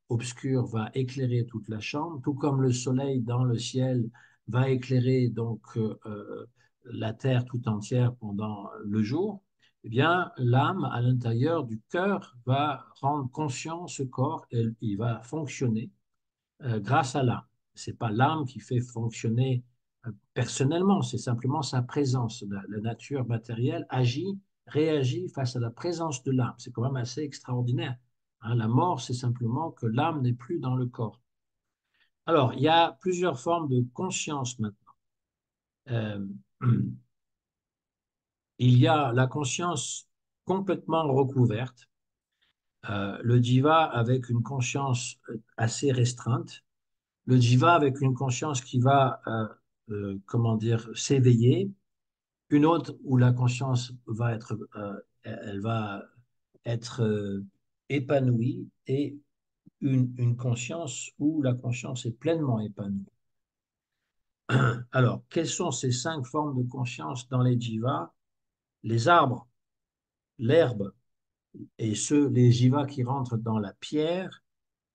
obscure va éclairer toute la chambre, tout comme le soleil dans le ciel va éclairer donc la terre tout entière pendant le jour. Eh bien, l'âme à l'intérieur du cœur va rendre conscient ce corps et il va fonctionner grâce à l'âme. Ce n'est pas l'âme qui fait fonctionner personnellement, c'est simplement sa présence. La nature matérielle agit, réagit face à la présence de l'âme. C'est quand même assez extraordinaire. Hein, la mort, c'est simplement que l'âme n'est plus dans le corps. Alors, il y a plusieurs formes de conscience maintenant. Euh, il y a la conscience complètement recouverte, le jiva avec une conscience assez restreinte, le jiva avec une conscience qui va, comment dire, s'éveiller, une autre où la conscience va être, elle va être épanouie et une conscience où la conscience est pleinement épanouie. Alors, quelles sont ces cinq formes de conscience dans les jivas? Les arbres, l'herbe et les jivas qui rentrent dans la pierre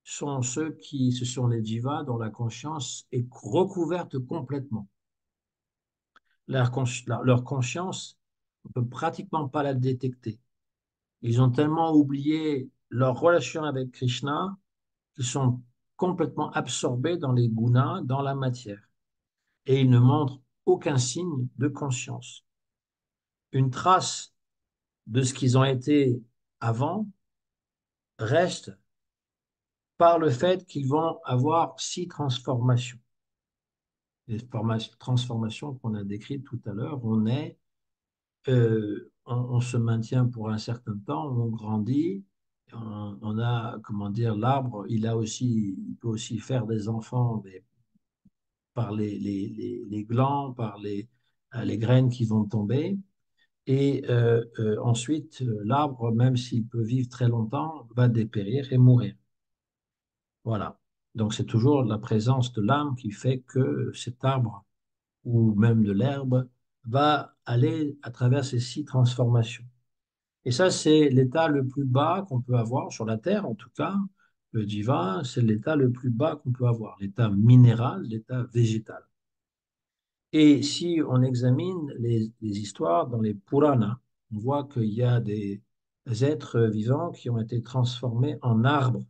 ce sont les jivas dont la conscience est recouverte complètement. Leur conscience, on ne peut pratiquement pas la détecter. Ils ont tellement oublié leur relation avec Krishna qu'ils sont complètement absorbés dans les gunas, dans la matière. Et ils ne montrent aucun signe de conscience. Une trace de ce qu'ils ont été avant reste par le fait qu'ils vont avoir six transformations. Les transformations qu'on a décrites tout à l'heure, on se maintient pour un certain temps, on grandit, on a, comment dire, l'arbre, il peut aussi faire des enfants par les glands, par les graines qui vont tomber. Et ensuite, l'arbre, même s'il peut vivre très longtemps, va dépérir et mourir. Voilà. Donc c'est toujours la présence de l'âme qui fait que cet arbre, ou même de l'herbe, va aller à travers ces six transformations. Et ça, c'est l'état le plus bas qu'on peut avoir sur la Terre, en tout cas. Le divin, c'est l'état le plus bas qu'on peut avoir, l'état minéral, l'état végétal. Et si on examine les histoires dans les Puranas, on voit qu'il y a des êtres vivants qui ont été transformés en arbres.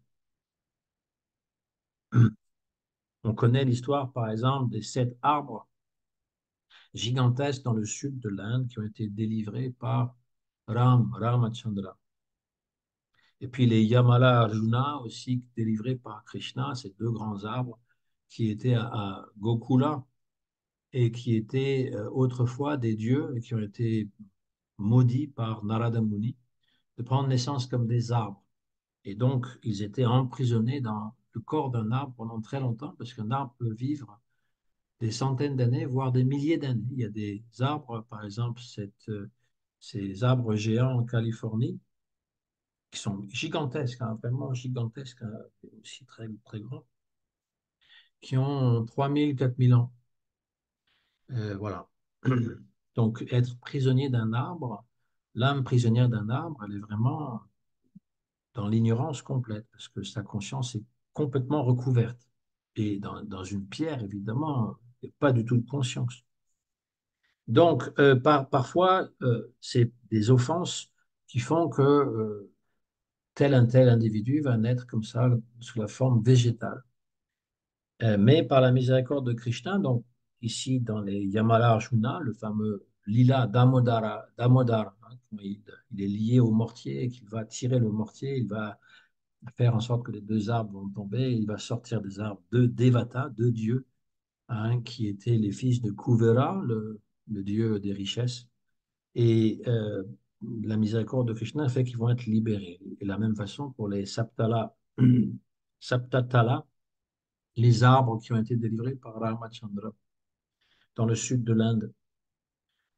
On connaît l'histoire, par exemple, des 7 arbres gigantesques dans le sud de l'Inde qui ont été délivrés par Ramachandra. Et puis les Yamala Arjuna aussi délivrés par Krishna, ces 2 grands arbres qui étaient à Gokula et qui étaient autrefois des dieux et qui ont été maudits par Narada Muni de prendre naissance comme des arbres. Et donc, ils étaient emprisonnés dans le corps d'un arbre pendant très longtemps parce qu'un arbre peut vivre des centaines d'années, voire des milliers d'années. Il y a des arbres, par exemple, ces arbres géants en Californie, qui sont gigantesques, hein, vraiment gigantesques, hein, et aussi très, très grands, qui ont 3000, 4000 ans. Voilà. Donc, être prisonnier d'un arbre, l'âme prisonnière d'un arbre, elle est vraiment dans l'ignorance complète, parce que sa conscience est complètement recouverte. Et dans une pierre, évidemment, il n'y a pas du tout de conscience. Donc, parfois, c'est des offenses qui font que tel un tel individu va naître comme ça, sous la forme végétale. Mais par la miséricorde de Krishna, donc ici dans les Yamala Arjuna, le fameux Lila Damodara, hein, il est lié au mortier et qu'il va tirer le mortier, il va faire en sorte que les deux arbres vont tomber, il va sortir des arbres de Devata, deux dieux, hein, qui étaient les fils de Kuvera, le dieu des richesses. Et la miséricorde de Krishna fait qu'ils vont être libérés. Et de la même façon pour les Saptatala, les arbres qui ont été délivrés par Ramachandra dans le sud de l'Inde.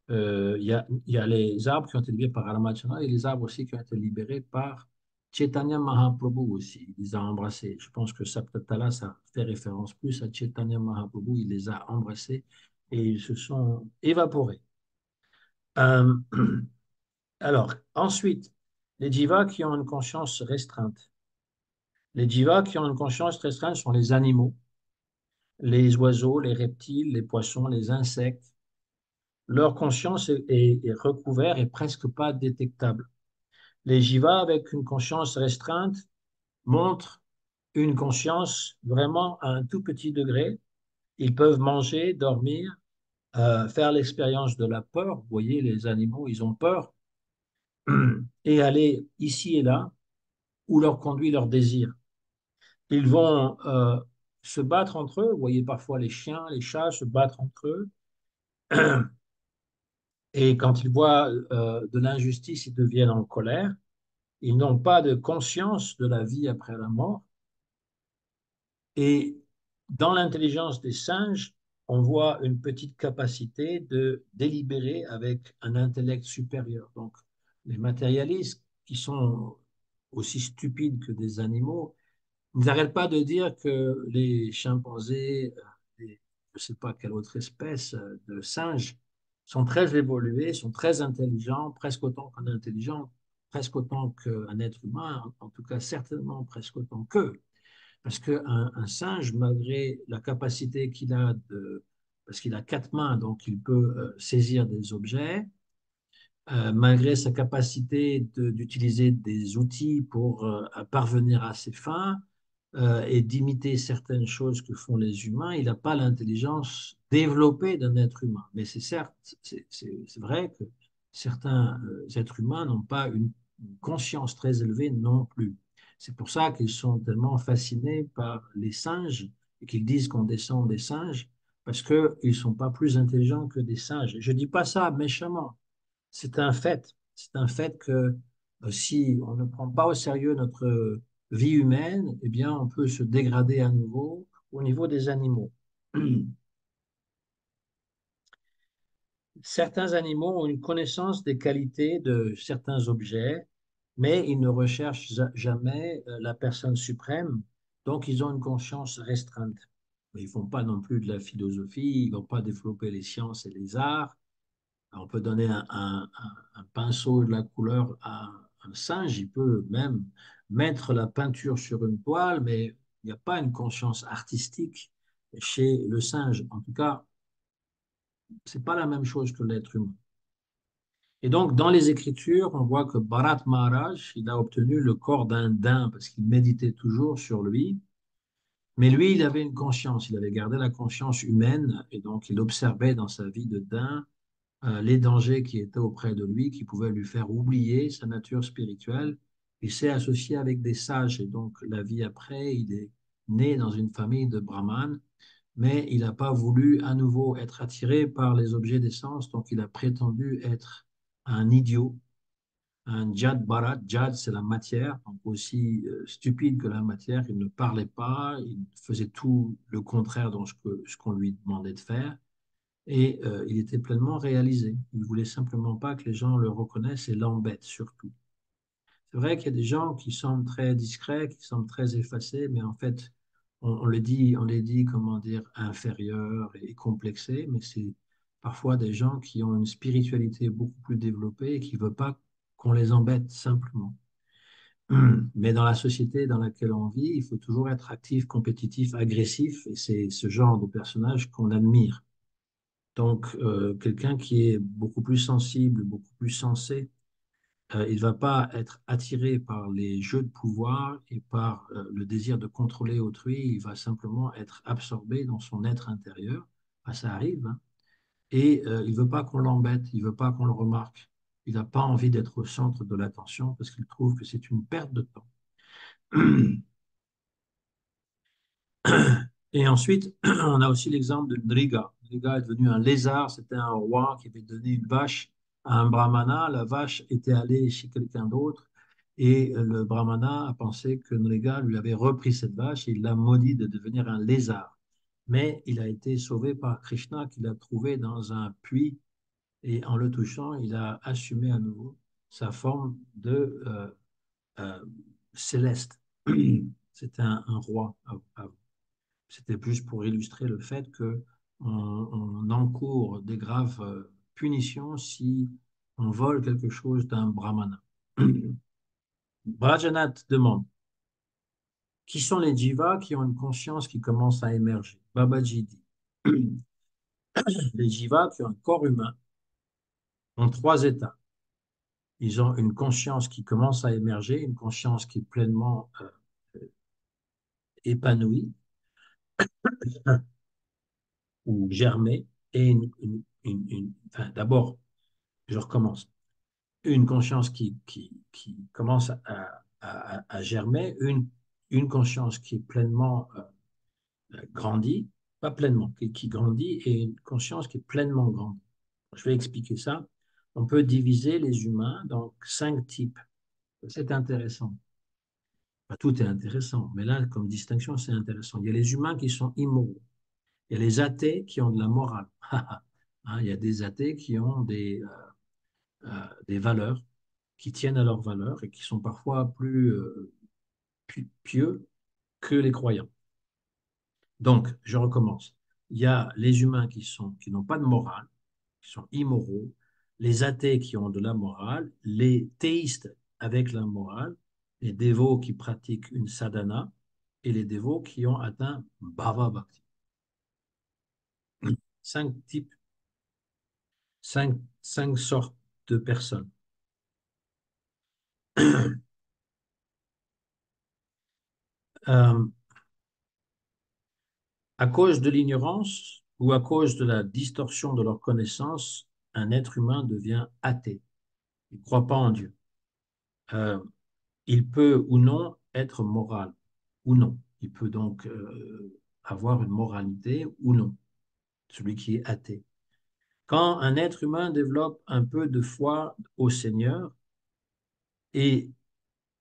Il y a les arbres qui ont été libérés par Ramachandra et les arbres aussi qui ont été libérés par Chaitanya Mahaprabhu aussi. Il les a embrassés. Je pense que Saptatala, ça fait référence plus à Chaitanya Mahaprabhu. Il les a embrassés et ils se sont évaporés. Euh, alors, ensuite, les jivas qui ont une conscience restreinte. Les jivas qui ont une conscience restreinte sont les animaux, les oiseaux, les reptiles, les poissons, les insectes. Leur conscience est recouverte et presque pas détectable. Les jivas avec une conscience restreinte montrent une conscience vraiment à un tout petit degré. Ils peuvent manger, dormir, faire l'expérience de la peur. Vous voyez, les animaux, ils ont peur. Et aller ici et là où leur conduit leur désir. Ils vont se battre entre eux. Vous voyez parfois les chiens, les chats se battre entre eux. Et quand ils voient de l'injustice, ils deviennent en colère. Ils n'ont pas de conscience de la vie après la mort. Et dans l'intelligence des singes, on voit une petite capacité de délibérer avec un intellect supérieur. Donc, les matérialistes, qui sont aussi stupides que des animaux, ils n'arrêtent pas de dire que les chimpanzés, je ne sais pas quelle autre espèce de singes, sont très évolués, sont très intelligents, presque autant qu'un intelligent, presque autant qu'un être humain, en tout cas certainement presque autant qu'eux. Parce qu'un un singe, malgré la capacité qu'il a de... Parce qu'il a quatre mains, donc il peut saisir des objets, malgré sa capacité d'utiliser des outils pour parvenir à ses fins et d'imiter certaines choses que font les humains, il n'a pas l'intelligence développée d'un être humain. Mais c'est certes, c'est vrai que certains êtres humains n'ont pas une conscience très élevée non plus. C'est pour ça qu'ils sont tellement fascinés par les singes et qu'ils disent qu'on descend des singes parce qu'ils ne sont pas plus intelligents que des singes. Je ne dis pas ça méchamment. C'est un fait. C'est un fait que si on ne prend pas au sérieux notre vie humaine, eh bien, on peut se dégrader à nouveau au niveau des animaux. Certains animaux ont une connaissance des qualités de certains objets, mais ils ne recherchent jamais la personne suprême, donc ils ont une conscience restreinte. Ils ne font pas non plus de la philosophie, ils ne vont pas développer les sciences et les arts. On peut donner un pinceau de la couleur à un singe, il peut même mettre la peinture sur une toile, mais il n'y a pas une conscience artistique chez le singe. En tout cas, c'est pas la même chose que l'être humain. Et donc, dans les Écritures, on voit que Bharat Maharaj, il a obtenu le corps d'un daim parce qu'il méditait toujours sur lui. Mais lui, il avait une conscience, il avait gardé la conscience humaine et donc il observait dans sa vie de daim les dangers qui étaient auprès de lui, qui pouvaient lui faire oublier sa nature spirituelle. Il s'est associé avec des sages et donc la vie après, il est né dans une famille de brahmanes, mais il n'a pas voulu à nouveau être attiré par les objets des sens, donc il a prétendu être un idiot, un Jad Bharat. Jad, c'est la matière, donc aussi stupide que la matière. Il ne parlait pas, il faisait tout le contraire de ce qu'on lui demandait de faire. Et il était pleinement réalisé. Il ne voulait simplement pas que les gens le reconnaissent et l'embêtent surtout. C'est vrai qu'il y a des gens qui semblent très discrets, qui semblent très effacés, mais en fait, on les dit, comment dire, inférieurs et complexés, mais c'est parfois des gens qui ont une spiritualité beaucoup plus développée et qui ne veulent pas qu'on les embête simplement. Mais dans la société dans laquelle on vit, il faut toujours être actif, compétitif, agressif, et c'est ce genre de personnage qu'on admire. Donc, quelqu'un qui est beaucoup plus sensible, beaucoup plus sensé, il ne va pas être attiré par les jeux de pouvoir et par le désir de contrôler autrui, il va simplement être absorbé dans son être intérieur. Ah, ça arrive, hein. Et il ne veut pas qu'on l'embête, il ne veut pas qu'on le remarque. Il n'a pas envie d'être au centre de l'attention parce qu'il trouve que c'est une perte de temps. Et ensuite, on a aussi l'exemple de Ndriga. Ndriga est devenu un lézard. C'était un roi qui avait donné une vache à un brahmana. La vache était allée chez quelqu'un d'autre et le brahmana a pensé que Ndriga lui avait repris cette vache et il l'a maudit de devenir un lézard. Mais il a été sauvé par Krishna qui l'a trouvé dans un puits et en le touchant, il a assumé à nouveau sa forme de euh, céleste. C'était un roi avant. C'était plus pour illustrer le fait que on encourt des graves punitions si on vole quelque chose d'un brahmana. Brajanath demande, qui sont les jivas qui ont une conscience qui commence à émerger? Babaji dit, les jivas qui ont un corps humain ont trois états. Ils ont une conscience qui commence à émerger, une conscience qui est pleinement épanouie ou germée, et enfin, d'abord, je recommence. Une conscience qui commence à germer, une conscience qui est pleinement grandie, pas pleinement, qui grandit, et une conscience qui est pleinement grande. Je vais expliquer ça. On peut diviser les humains dans cinq types. C'est intéressant. Enfin, tout est intéressant, mais là, comme distinction, c'est intéressant. Il y a les humains qui sont immoraux. Il y a les athées qui ont de la morale. Hein, il y a des athées qui ont des valeurs, qui tiennent à leurs valeurs et qui sont parfois plus pieux que les croyants. Donc, je recommence. Il y a les humains qui n'ont pas de morale, qui sont immoraux, les athées qui ont de la morale, les théistes avec la morale, les dévots qui pratiquent une sadhana et les dévots qui ont atteint Bhava Bhakti. Cinq types, cinq sortes de personnes. Euh, à cause de l'ignorance ou à cause de la distorsion de leur connaissance, un être humain devient athée. Il ne croit pas en Dieu. Euh, il peut ou non être moral, ou non. Il peut donc avoir une moralité ou non, celui qui est athée. Quand un être humain développe un peu de foi au Seigneur et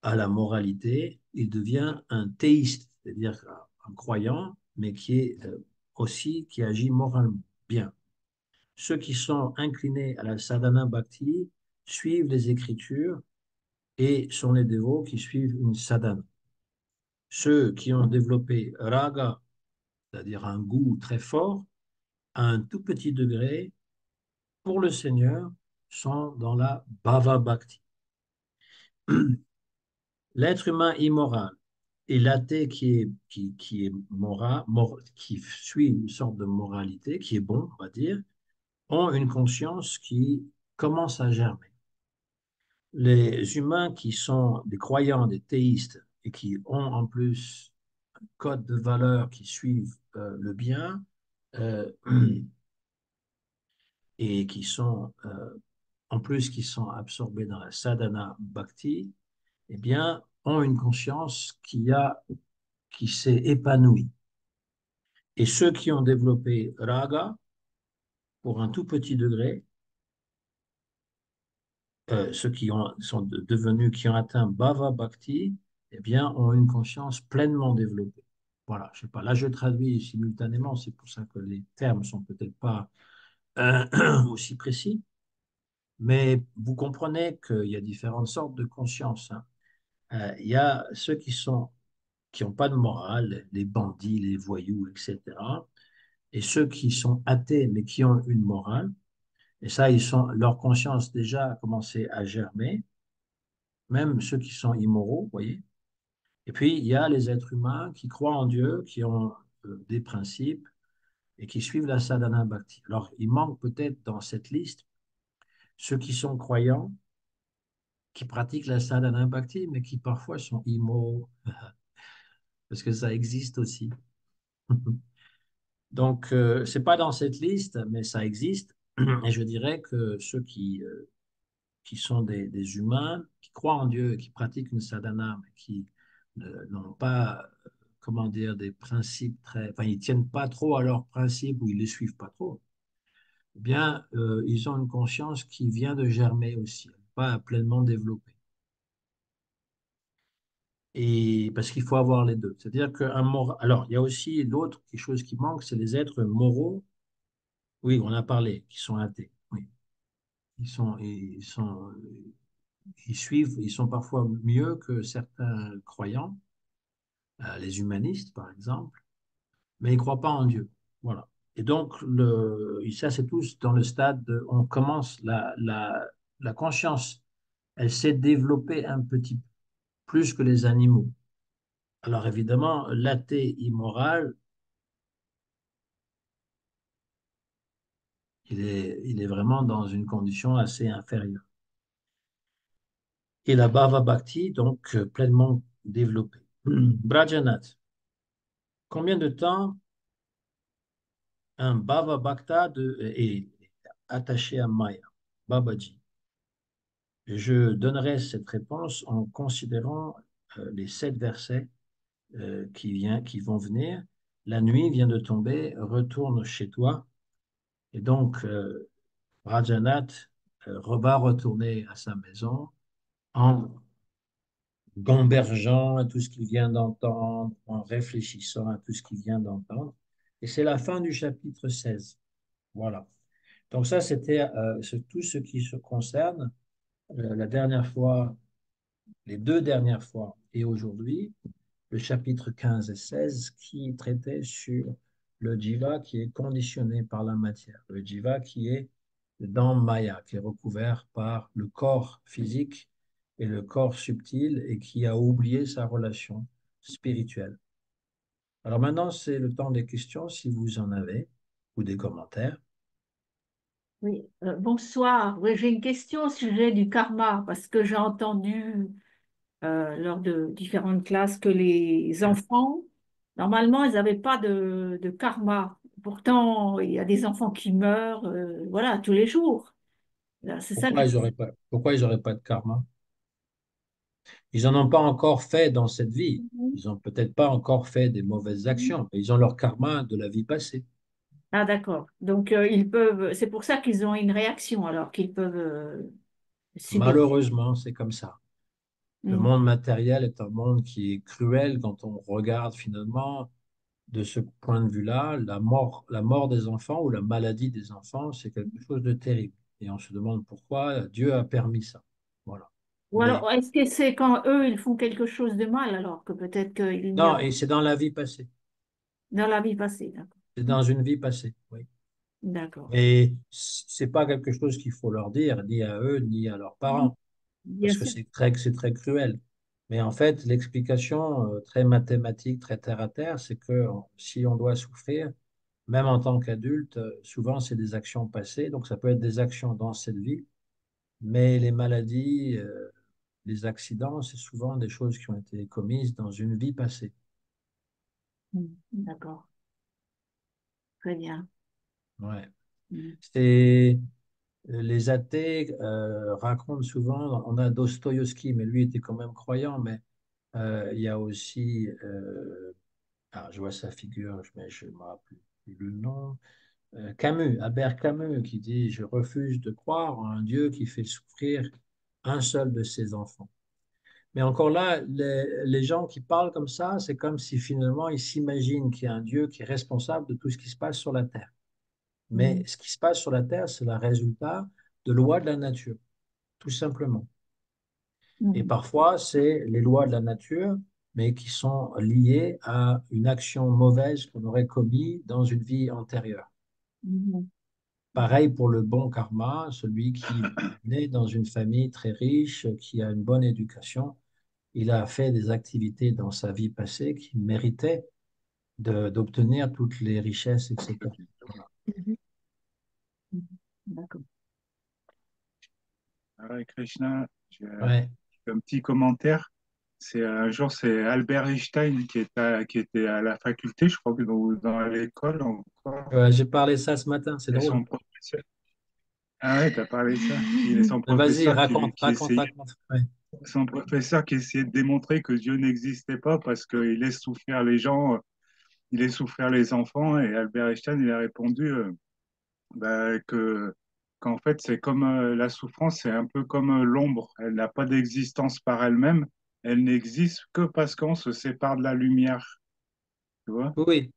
à la moralité, il devient un théiste, c'est-à-dire un croyant, mais qui est aussi qui agit moralement. Bien. Ceux qui sont inclinés à la sadhana bhakti suivent les Écritures et sont les dévots qui suivent une sadhana. Ceux qui ont développé raga, c'est-à-dire un goût très fort, à un tout petit degré, pour le Seigneur, sont dans la bhava bhakti. L'être humain immoral et l'athée qui est qui suit une sorte de moralité, qui est bon, on va dire, ont une conscience qui commence à germer. Les humains qui sont des croyants, des théistes, et qui ont en plus un code de valeurs qui suivent le bien, euh, et qui sont, en plus, qui sont absorbés dans la sadhana bhakti, eh bien, ont une conscience qui s'est épanouie. Et ceux qui ont développé raga, pour un tout petit degré, ceux sont devenus, qui ont atteint bhava bhakti, eh bien, ont une conscience pleinement développée. Voilà, je sais pas. Là, je traduis simultanément, c'est pour ça que les termes sont peut-être pas aussi précis, mais vous comprenez qu'il y a différentes sortes de conscience, hein. Il y a ceux qui sont qui n'ont pas de morale, les bandits, les voyous, etc. Et ceux qui sont athées, mais qui ont une morale, et ça, leur conscience déjà a commencé à germer, même ceux qui sont immoraux, vous voyez. Et puis, il y a les êtres humains qui croient en Dieu, qui ont des principes et qui suivent la sadhana bhakti. Alors, il manque peut-être dans cette liste ceux qui sont croyants, qui pratiquent la sadhana bhakti, mais qui parfois sont immoraux, parce que ça existe aussi. Donc, c'est pas dans cette liste, mais ça existe. Et je dirais que ceux qui sont des humains, qui croient en Dieu, qui pratiquent une sadhana, mais qui n'ont pas, comment dire, des principes très, enfin, ils tiennent pas trop à leurs principes ou ils les suivent pas trop, eh bien, ils ont une conscience qui vient de germer aussi, pas pleinement développée. Et parce qu'il faut avoir les deux. C'est-à-dire qu'un moral. Alors, il y a aussi l'autre quelque chose qui manque, c'est les êtres moraux. Oui, on a parlé, qui sont athées. Oui, ils suivent, ils sont parfois mieux que certains croyants, les humanistes par exemple, mais ils ne croient pas en Dieu. Voilà. Et donc, ça, c'est tous dans le stade de, on commence, la conscience, elle s'est développée un petit peu plus que les animaux. Alors évidemment, l'athée immoral, il est vraiment dans une condition assez inférieure. Et la Bhava Bhakti, donc, pleinement développée. Brajanath, combien de temps un Bhava Bhakta est attaché à Maya, Babaji? Je donnerai cette réponse en considérant les 7 versets qui vont venir. La nuit vient de tomber, retourne chez toi. Et donc, Rajanath va retourner à sa maison en gambergeant à tout ce qu'il vient d'entendre, en réfléchissant à tout ce qu'il vient d'entendre. Et c'est la fin du chapitre 16. Voilà. Donc ça, c'était tout ce qui se concerne la dernière fois, les 2 dernières fois et aujourd'hui, le chapitre 15 et 16 qui traitait sur le jiva qui est conditionné par la matière, le jiva qui est dans Maya, qui est recouvert par le corps physique et le corps subtil et qui a oublié sa relation spirituelle. Alors maintenant, c'est le temps des questions, si vous en avez, ou des commentaires. Oui, bonsoir. Oui, j'ai une question au sujet du karma, parce que j'ai entendu lors de différentes classes que les enfants, normalement, ils n'avaient pas de karma. Pourtant, il y a des enfants qui meurent, voilà, tous les jours. Là, c'est ça Pourquoi qui... ils n'auraient pas de karma? Ils n'en ont pas encore fait dans cette vie. Ils n'ont peut-être pas encore fait des mauvaises actions, mais ils ont leur karma de la vie passée. Ah, d'accord. Donc, ils peuvent... C'est pour ça qu'ils ont une réaction, alors qu'ils peuvent subir. Malheureusement, c'est comme ça. Le Mm. monde matériel est un monde qui est cruel quand on regarde finalement de ce point de vue-là, la mort des enfants ou la maladie des enfants, c'est quelque chose de terrible. Et on se demande pourquoi Dieu a permis ça. Voilà. Ou Mais alors, est-ce que c'est quand eux, ils font quelque chose de mal, alors que peut-être qu'il n'y a non, et c'est dans la vie passée. dans la vie passée, d'accord. C'est dans une vie passée, oui. D'accord. Mais c'est pas quelque chose qu'il faut leur dire, ni à eux, ni à leurs parents, Bien parce que sûr. c'est très cruel. Mais en fait, l'explication très mathématique, très terre à terre, c'est que si on doit souffrir, même en tant qu'adulte, souvent c'est des actions passées, donc ça peut être des actions dans cette vie, mais les maladies, les accidents, c'est souvent des choses qui ont été commises dans une vie passée. D'accord. Très bien. Ouais. Mm. C'est les athées racontent souvent, on a Dostoïevski, mais lui était quand même croyant, mais il y a aussi, je vois sa figure, mais je ne me rappelle plus le nom, Camus, Albert Camus, qui dit, je refuse de croire en un Dieu qui fait souffrir un seul de ses enfants. Mais encore là, les gens qui parlent comme ça, c'est comme si finalement ils s'imaginent qu'il y a un Dieu qui est responsable de tout ce qui se passe sur la Terre. Mais Mm. ce qui se passe sur la Terre, c'est le résultat de lois de la nature, tout simplement. Et Mm. parfois, c'est les lois de la nature. mais qui sont liées à une action mauvaise qu'on aurait commise dans une vie antérieure. Mhm. Pareil pour le bon karma, celui qui naît dans une famille très riche, qui a une bonne éducation, il a fait des activités dans sa vie passée qui méritaient d'obtenir toutes les richesses, etc. Voilà. Mhm. Mhm. D'accord. Hare Krishna, j'ai Ouais. un petit commentaire. C'est un jour, c'est Albert Einstein qui était à la faculté, je crois que dans l'école encore, J'ai parlé ça ce matin, c'est et drôle. son professeur. Ah ouais, t'as parlé de ça. Il est son Vas-y, professeur raconte, qui raconte, essayait, raconte. Ouais. son professeur qui essayait de démontrer que Dieu n'existait pas parce qu'il laisse souffrir les gens, il laisse souffrir les enfants. Et Albert Einstein, il a répondu bah, qu'en fait, c'est comme la souffrance, c'est un peu comme l'ombre. Elle n'a pas d'existence par elle-même. Elle n'existe que parce qu'on se sépare de la lumière. Tu vois? Oui,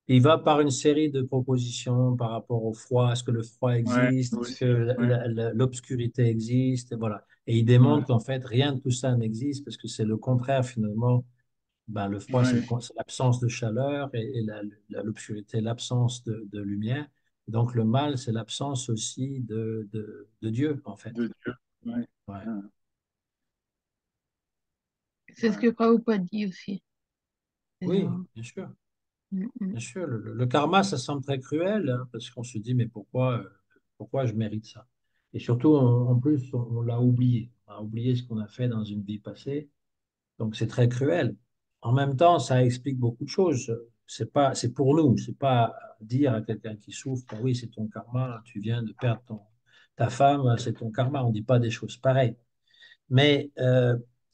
il va par une série de propositions par rapport au froid. Est-ce que le froid Ouais, existe? Est-ce que aussi. Ouais, l'obscurité existe? Et voilà. Et il ouais, démontre qu'en fait, rien de tout ça n'existe parce que c'est le contraire finalement. Ben, le froid, ouais, c'est l'absence de chaleur et l'obscurité, l'absence de lumière. Donc le mal, c'est l'absence aussi de Dieu, en fait. de Dieu. Ouais, Ouais. ouais, C'est ce ouais. que Prabhupada dit aussi. Oui, D'ailleurs. bien sûr. Mm, mm. Bien sûr, le karma, ça semble très cruel, hein, parce qu'on se dit, mais pourquoi je mérite ça? Et surtout, en plus, on l'a oublié. On a oublié ce qu'on a fait dans une vie passée. Donc, c'est très cruel. En même temps, ça explique beaucoup de choses. C'est pour nous. C'est pas dire à quelqu'un qui souffre, ah oui, c'est ton karma, tu viens de perdre ta femme, c'est ton karma. On ne dit pas des choses pareilles. Mais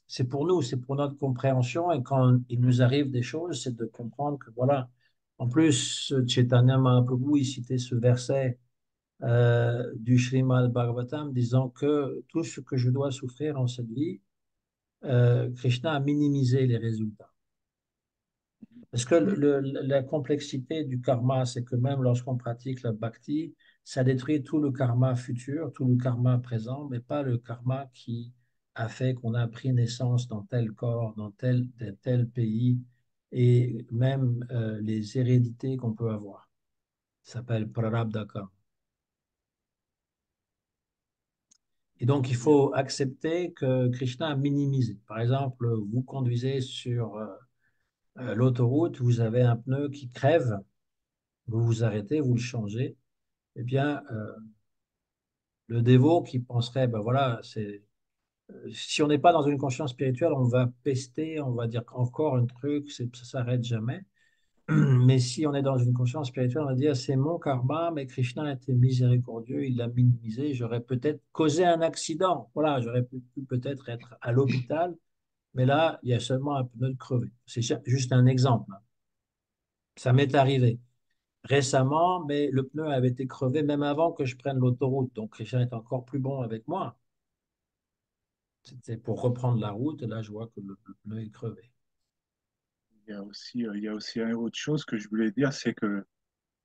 c'est pour nous, c'est pour notre compréhension. Et quand il nous arrive des choses, c'est de comprendre que voilà. En plus, Chaitanya Mahaprabhu, il citait ce verset du Srimad Bhagavatam disant que tout ce que je dois souffrir en cette vie, Krishna a minimisé les résultats. Parce que la complexité du karma, c'est que même lorsqu'on pratique la bhakti, ça détruit tout le karma futur, tout le karma présent, mais pas le karma qui a fait qu'on a pris naissance dans tel corps, dans tel pays, et même les hérédités qu'on peut avoir. Ça s'appelle prarabdha karma. Et donc, il faut accepter que Krishna a minimisé. Par exemple, vous conduisez sur l'autoroute, vous avez un pneu qui crève, vous vous arrêtez, vous le changez. Eh bien, le dévot qui penserait, ben voilà, si on n'est pas dans une conscience spirituelle, on va pester, on va dire encore un truc, ça s'arrête jamais. Mais si on est dans une conscience spirituelle, on va dire, c'est mon karma, mais Krishna a été miséricordieux, il l'a minimisé, j'aurais peut-être causé un accident. Voilà, j'aurais pu peut-être être à l'hôpital, mais là, il y a seulement un pneu de crevé. C'est juste un exemple, hein. Ça m'est arrivé récemment, mais le pneu avait été crevé même avant que je prenne l'autoroute. Donc, Christian est encore plus bon avec moi. C'était pour reprendre la route, et là, je vois que le pneu est crevé. Il y a aussi une autre chose que je voulais dire, c'est que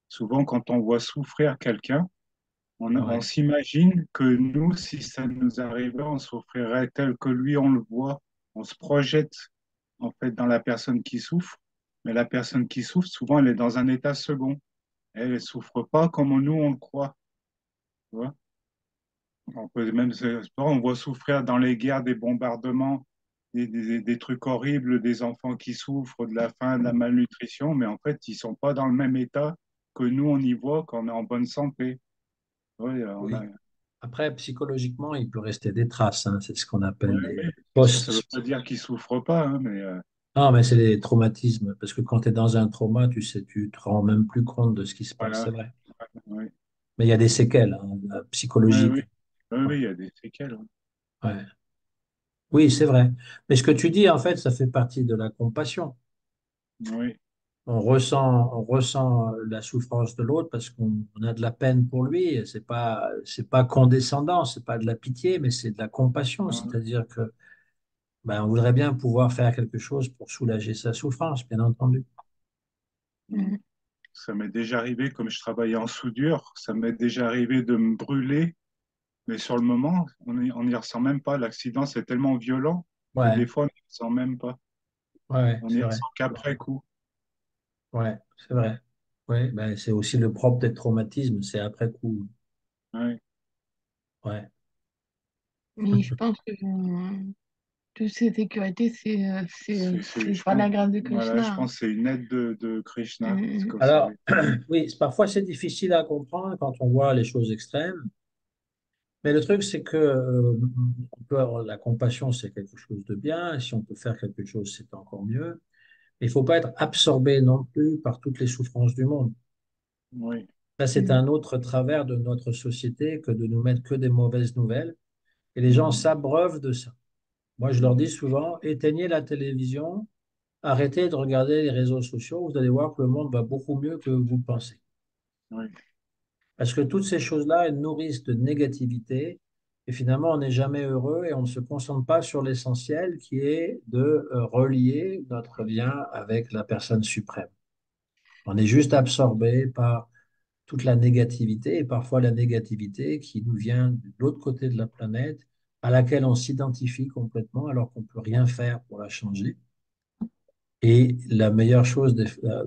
souvent, quand on voit souffrir quelqu'un, on Ouais, s'imagine que nous, si ça nous arrivait, on souffrirait tel que lui, on le voit. On se projette en fait dans la personne qui souffre, mais la personne qui souffre, souvent, elle est dans un état second. Elle ne souffre pas comme nous, on le croit. Tu vois. On peut même, on voit souffrir dans les guerres des bombardements, des trucs horribles, des enfants qui souffrent de la faim, de la malnutrition, mais en fait, ils sont pas dans le même état que nous, on y voit quand on est en bonne santé. Ouais, on a, oui. Après, psychologiquement, il peut rester des traces, hein. C'est ce qu'on ouais, appelle les ouais, bien sûr, ça ne veut post. pas dire qu'ils souffrent pas, hein, mais Non, mais c'est les traumatismes. Parce que quand tu es dans un trauma, tu sais, tu te rends même plus compte de ce qui se passe, c'est voilà. vrai. Ouais, Mais il y a des séquelles, hein, ouais, psychologiques. oui, oui, Ouais. oui, il y a des séquelles. Ouais. Ouais. Oui, c'est vrai. Mais ce que tu dis, en fait, ça fait partie de la compassion. Oui, On ressent la souffrance de l'autre parce qu'on a de la peine pour lui. C'est pas condescendant, c'est pas de la pitié, mais c'est de la compassion. ouais. C'est-à-dire que ben, on voudrait bien pouvoir faire quelque chose pour soulager sa souffrance, bien entendu. Mm. Ça m'est déjà arrivé, comme je travaillais en soudure, ça m'est déjà arrivé de me brûler. Mais sur le moment, on n'y ressent même pas. L'accident, c'est tellement violent que des Ouais, fois, on n'y ressent même pas. Ouais, On c'est n'y vrai. ressent qu'après coup. Ouais, c'est vrai. Ouais, ben, c'est aussi le propre des traumatismes, c'est après coup. Ouais. Ouais. Mais je pense que toute cette sécurité, c'est Je par pense, la grâce de voilà, je Krishna. pense que c'est une aide de Krishna, Mm, comme ça. Alors, oui, parfois c'est difficile à comprendre quand on voit les choses extrêmes, mais le truc c'est que on peut avoir la compassion, c'est quelque chose de bien, et si on peut faire quelque chose, c'est encore mieux. Mais il ne faut pas être absorbé non plus par toutes les souffrances du monde. Oui, Ça, c'est mm, un autre travers de notre société que de nous mettre que des mauvaises nouvelles, et les gens s'abreuvent de ça. Moi, je leur dis souvent, éteignez la télévision, arrêtez de regarder les réseaux sociaux, vous allez voir que le monde va beaucoup mieux que vous pensez. oui, Parce que toutes ces choses-là, elles nourrissent de négativité et finalement, on n'est jamais heureux et on ne se concentre pas sur l'essentiel qui est de relier notre lien avec la personne suprême. On est juste absorbé par toute la négativité et parfois la négativité qui nous vient de l'autre côté de la planète à laquelle on s'identifie complètement alors qu'on ne peut rien faire pour la changer. Et la meilleure chose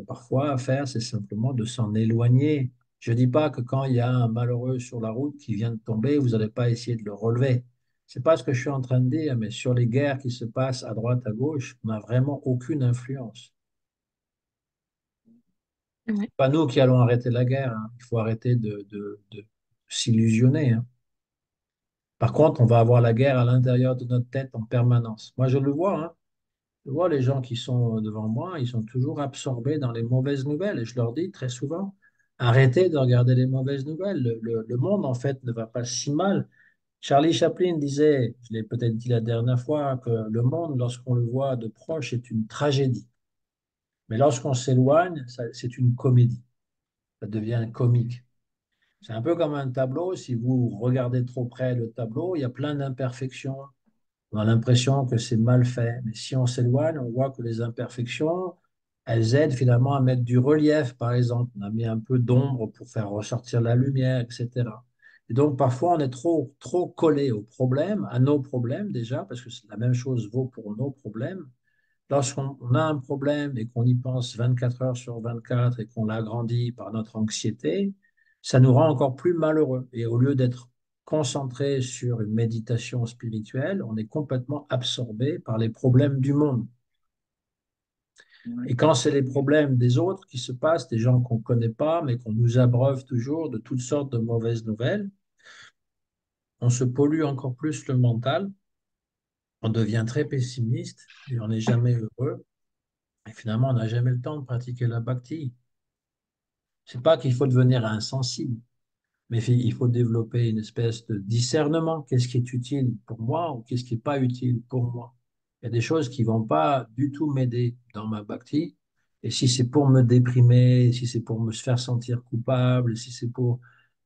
parfois à faire, c'est simplement de s'en éloigner. Je ne dis pas que quand il y a un malheureux sur la route qui vient de tomber, vous n'allez pas essayer de le relever. C'est pas ce que je suis en train de dire, mais sur les guerres qui se passent à droite, à gauche, on n'a vraiment aucune influence. mm. Ouais. Pas nous qui allons arrêter la guerre, hein. Il faut arrêter de s'illusionner, hein. Par contre, on va avoir la guerre à l'intérieur de notre tête en permanence. Moi, je le vois, hein. Je vois les gens qui sont devant moi, ils sont toujours absorbés dans les mauvaises nouvelles. Et je leur dis très souvent, arrêtez de regarder les mauvaises nouvelles. Le monde, en fait, ne va pas si mal. Charlie Chaplin disait, je l'ai peut-être dit la dernière fois, que le monde, lorsqu'on le voit de proche, est une tragédie. Mais lorsqu'on s'éloigne, c'est une comédie. Ça devient comique. C'est un peu comme un tableau. Si vous regardez trop près le tableau, il y a plein d'imperfections. On a l'impression que c'est mal fait. Mais si on s'éloigne, on voit que les imperfections, elles aident finalement à mettre du relief, par exemple. On a mis un peu d'ombre pour faire ressortir la lumière, etc. Et donc, parfois, on est trop collé aux problèmes, à nos problèmes déjà, parce que la même chose vaut pour nos problèmes. Lorsqu'on a un problème et qu'on y pense 24 heures sur 24 et qu'on l'agrandit par notre anxiété, ça nous rend encore plus malheureux. Et au lieu d'être concentré sur une méditation spirituelle, on est complètement absorbé par les problèmes du monde. oui, Et quand c'est les problèmes des autres qui se passent, des gens qu'on ne connaît pas, mais qu'on nous abreuve toujours de toutes sortes de mauvaises nouvelles, on se pollue encore plus le mental, on devient très pessimiste et on n'est jamais heureux. Et finalement, on n'a jamais le temps de pratiquer la bhakti. C'est pas qu'il faut devenir insensible, mais il faut développer une espèce de discernement. Qu'est-ce qui est utile pour moi ou qu'est-ce qui n'est pas utile pour moi? Il y a des choses qui vont pas du tout m'aider dans ma bhakti. Et si c'est pour me déprimer, si c'est pour me faire sentir coupable, si c'est pour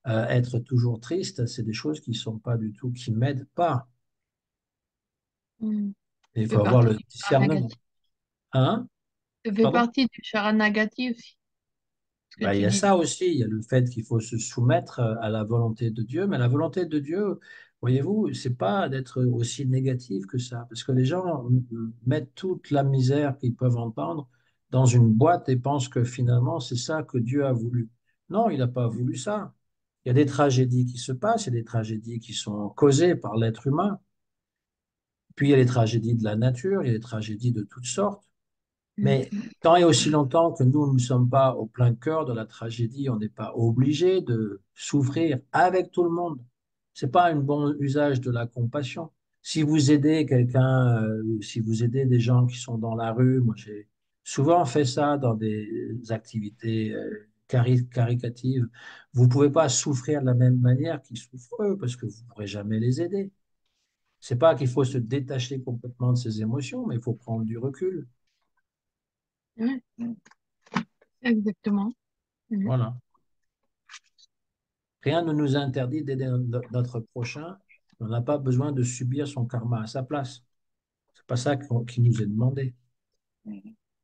être toujours triste, c'est des choses qui sont pas du tout, qui m'aident pas. Mm. Et il Ça faut fait avoir partie le du discernement. Sharanagati. Hein? Ça fait Pardon? partie du Sharanagati aussi, ce que Ben, il y tu a dis. ça aussi, il y a le fait qu'il faut se soumettre à la volonté de Dieu, mais la volonté de Dieu, voyez-vous, c'est pas d'être aussi négatif que ça, parce que les gens mettent toute la misère qu'ils peuvent entendre dans une boîte et pensent que finalement c'est ça que Dieu a voulu. Non, il n'a pas voulu ça. Il y a des tragédies qui se passent, il y a des tragédies qui sont causées par l'être humain, puis il y a les tragédies de la nature, il y a des tragédies de toutes sortes. Mais Mm. tant et aussi longtemps que nous ne sommes pas au plein cœur de la tragédie, on n'est pas obligé de souffrir avec tout le monde. C'est pas un bon usage de la compassion. Si vous aidez quelqu'un, si vous aidez des gens qui sont dans la rue, moi j'ai souvent fait ça dans des activités caricatives, vous pouvez pas souffrir de la même manière qu'ils souffrent eux parce que vous ne pourrez jamais les aider. C'est pas qu'il faut se détacher complètement de ses émotions, mais il faut prendre du recul. Ouais, exactement. Mm. Voilà. Rien ne nous interdit d'aider notre prochain. On n'a pas besoin de subir son karma à sa place. C'est pas ça qui nous est demandé.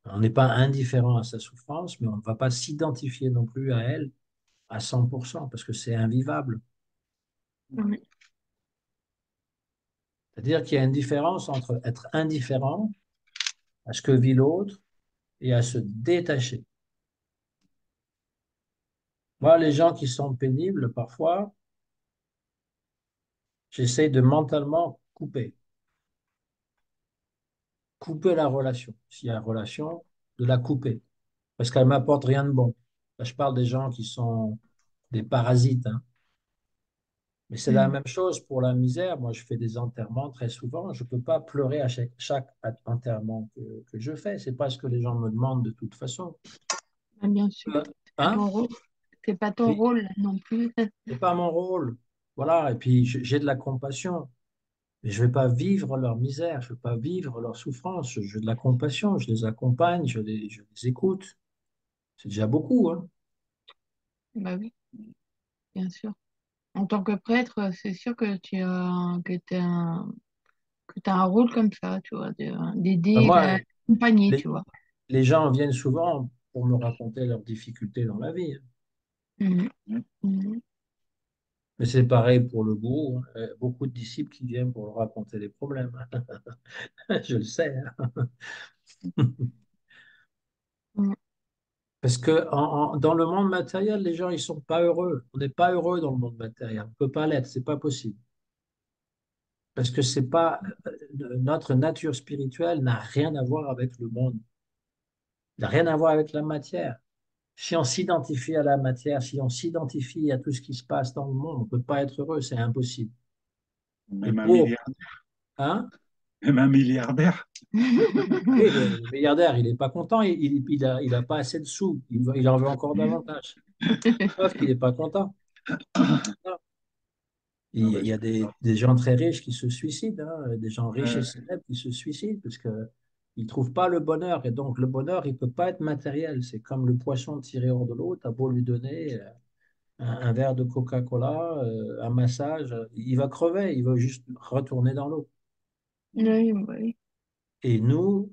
On n'est pas indifférent à sa souffrance, mais on ne va pas s'identifier non plus à elle à 100% parce que c'est invivable. Ouais. C'est-à-dire qu'il y a une différence entre être indifférent à ce que vit l'autre et à se détacher. Moi, les gens qui sont pénibles, parfois, j'essaie de mentalement couper la relation. S'il y a une relation, de la couper, parce qu'elle m'apporte rien de bon. Là, je parle des gens qui sont des parasites, hein. Mais c'est la Mm. même chose pour la misère. Moi, je fais des enterrements très souvent. Je ne peux pas pleurer à chaque enterrement que je fais. C'est pas ce que les gens me demandent de toute façon. Ah, bien sûr. C'est pas Hein? ton rôle. C'est pas ton Oui, rôle non plus. c'est pas mon rôle. Voilà. Et puis, j'ai de la compassion. Mais je ne vais pas vivre leur misère. Je ne vais pas vivre leur souffrance. J'ai de la compassion. Je les accompagne. Je les écoute. C'est déjà beaucoup, hein. Bah oui, bien sûr. En tant que prêtre, c'est sûr que que t'as un rôle comme ça, tu vois, Enfin, d'aider, moi, d'accompagner, les, tu vois. les gens viennent souvent pour me raconter leurs difficultés dans la vie, hein. Mhm. Mhm. Mais c'est pareil pour le gourou, hein. Beaucoup de disciples qui viennent pour leur raconter les problèmes. Je le sais, hein. Mhm. Parce que dans le monde matériel, les gens, ils sont pas heureux. On n'est pas heureux dans le monde matériel. On ne peut pas l'être, c'est pas possible. Parce que c'est pas notre nature spirituelle n'a rien à voir avec le monde. Elle n'a rien à voir avec la matière. Si on s'identifie à la matière, si on s'identifie à tout ce qui se passe dans le monde, on ne peut pas être heureux, c'est impossible. Et Même un pour, milliard, hein, même un milliardaire. oui, le milliardaire, il n'est pas content, il a pas assez de sous, il en veut encore davantage. Preuve qu'il n'est pas content. Non. Ah Il bah, y je a suis d'accord. des gens très riches qui se suicident, hein, des gens riches et Euh, célèbres qui se suicident parce qu'ils ne trouvent pas le bonheur. Et donc, le bonheur, il ne peut pas être matériel. C'est comme le poisson tiré hors de l'eau, tu as beau lui donner un verre de Coca-Cola, un massage, il va crever, il va juste retourner dans l'eau. Oui, bah oui. Et nous,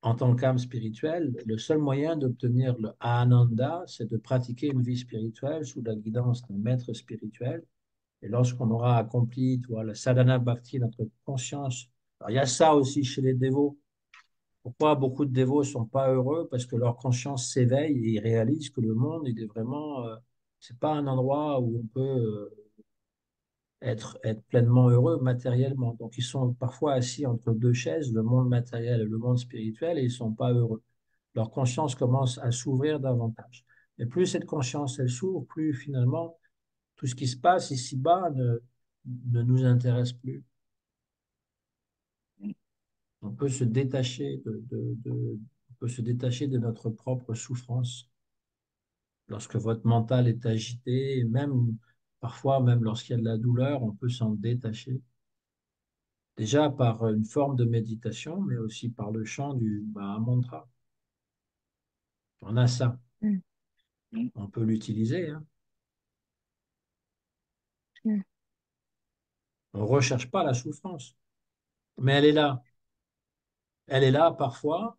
en tant qu'âme spirituelle, le seul moyen d'obtenir le Ananda, c'est de pratiquer une vie spirituelle sous la guidance d'un maître spirituel. Et lorsqu'on aura accompli, tu vois, le sadhana bhakti, notre conscience. Alors, il y a ça aussi chez les dévots. Pourquoi beaucoup de dévots ne sont pas heureux? Parce que leur conscience s'éveille et ils réalisent que le monde, il est vraiment, c'est pas un endroit où on peut être pleinement heureux matériellement. Donc, ils sont parfois assis entre deux chaises, le monde matériel et le monde spirituel, et ils ne sont pas heureux. Leur conscience commence à s'ouvrir davantage. Et plus cette conscience, elle s'ouvre, plus finalement, tout ce qui se passe ici-bas ne nous intéresse plus. On peut se détacher on peut se détacher de notre propre souffrance. Lorsque votre mental est agité, et même parfois, même lorsqu'il y a de la douleur, on peut s'en détacher. Déjà par une forme de méditation, mais aussi par le chant du Maha Mantra. On a ça, Mhm. on peut l'utiliser, hein. Mhm. On ne recherche pas la souffrance, mais elle est là. Elle est là parfois,